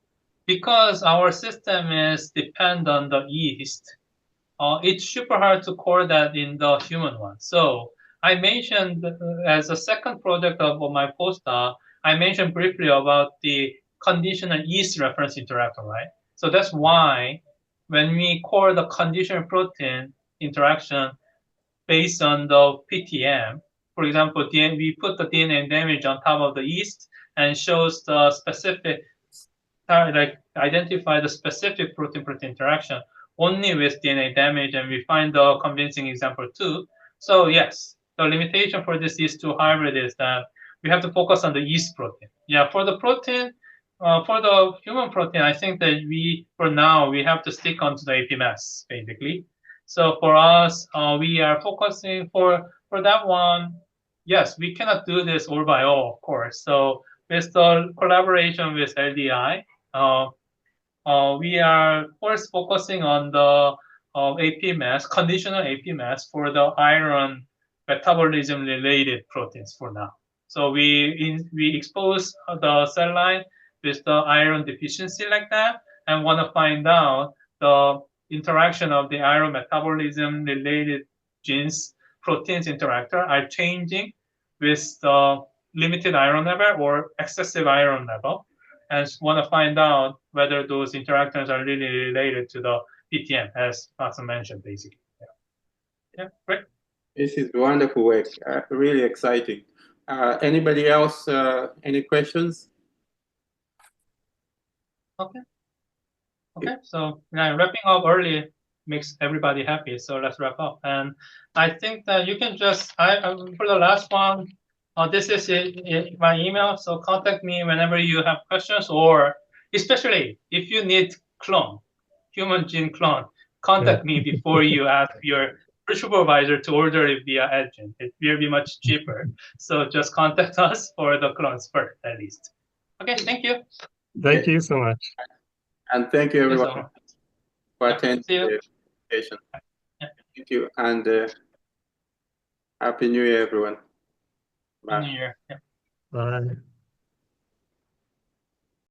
because our system is dependent on the yeast, it's super hard to core that in the human one. So I mentioned as a second project of my postdoc, I mentioned briefly about the conditional yeast reference interactor, right? So that's why when we core the conditional protein interaction based on the PTM, for example, we put the DNA damage on top of the yeast and shows the specific, like identify the specific protein-protein interaction only with DNA damage, and we find the convincing example too. So yes, the limitation for this yeast to hybrid is that we have to focus on the yeast protein. Yeah, for the protein, for the human protein, I think that for now, we have to stick onto the AP mass, basically. So for us, we are focusing for that one. Yes, we cannot do this all by all, of course. So with the collaboration with LDI, we are first focusing on the AP mass, conditional AP mass for the iron metabolism related proteins for now. So we expose the cell line with the iron deficiency like that, and want to find out the interaction of the iron metabolism related genes, proteins interactor are changing with the limited iron level or excessive iron level, and want to find out whether those interactions are really related to the PTM, as Matsu mentioned, basically. Yeah, great. This is wonderful work, really exciting. Anybody else, any questions? Okay, so wrapping up early makes everybody happy, so let's wrap up. And I think that you can just, for the last one, this is my email, so contact me whenever you have questions, or especially if you need clone, human gene clone, contact me before you ask your supervisor to order it via Edgen. It will be much cheaper. So just contact us for the clones first, at least. Okay, thank you. Thank you so much. And thank you, everyone, for attending the presentation. Thank you, and Happy New Year, everyone. Bye. Happy New Year. Bye.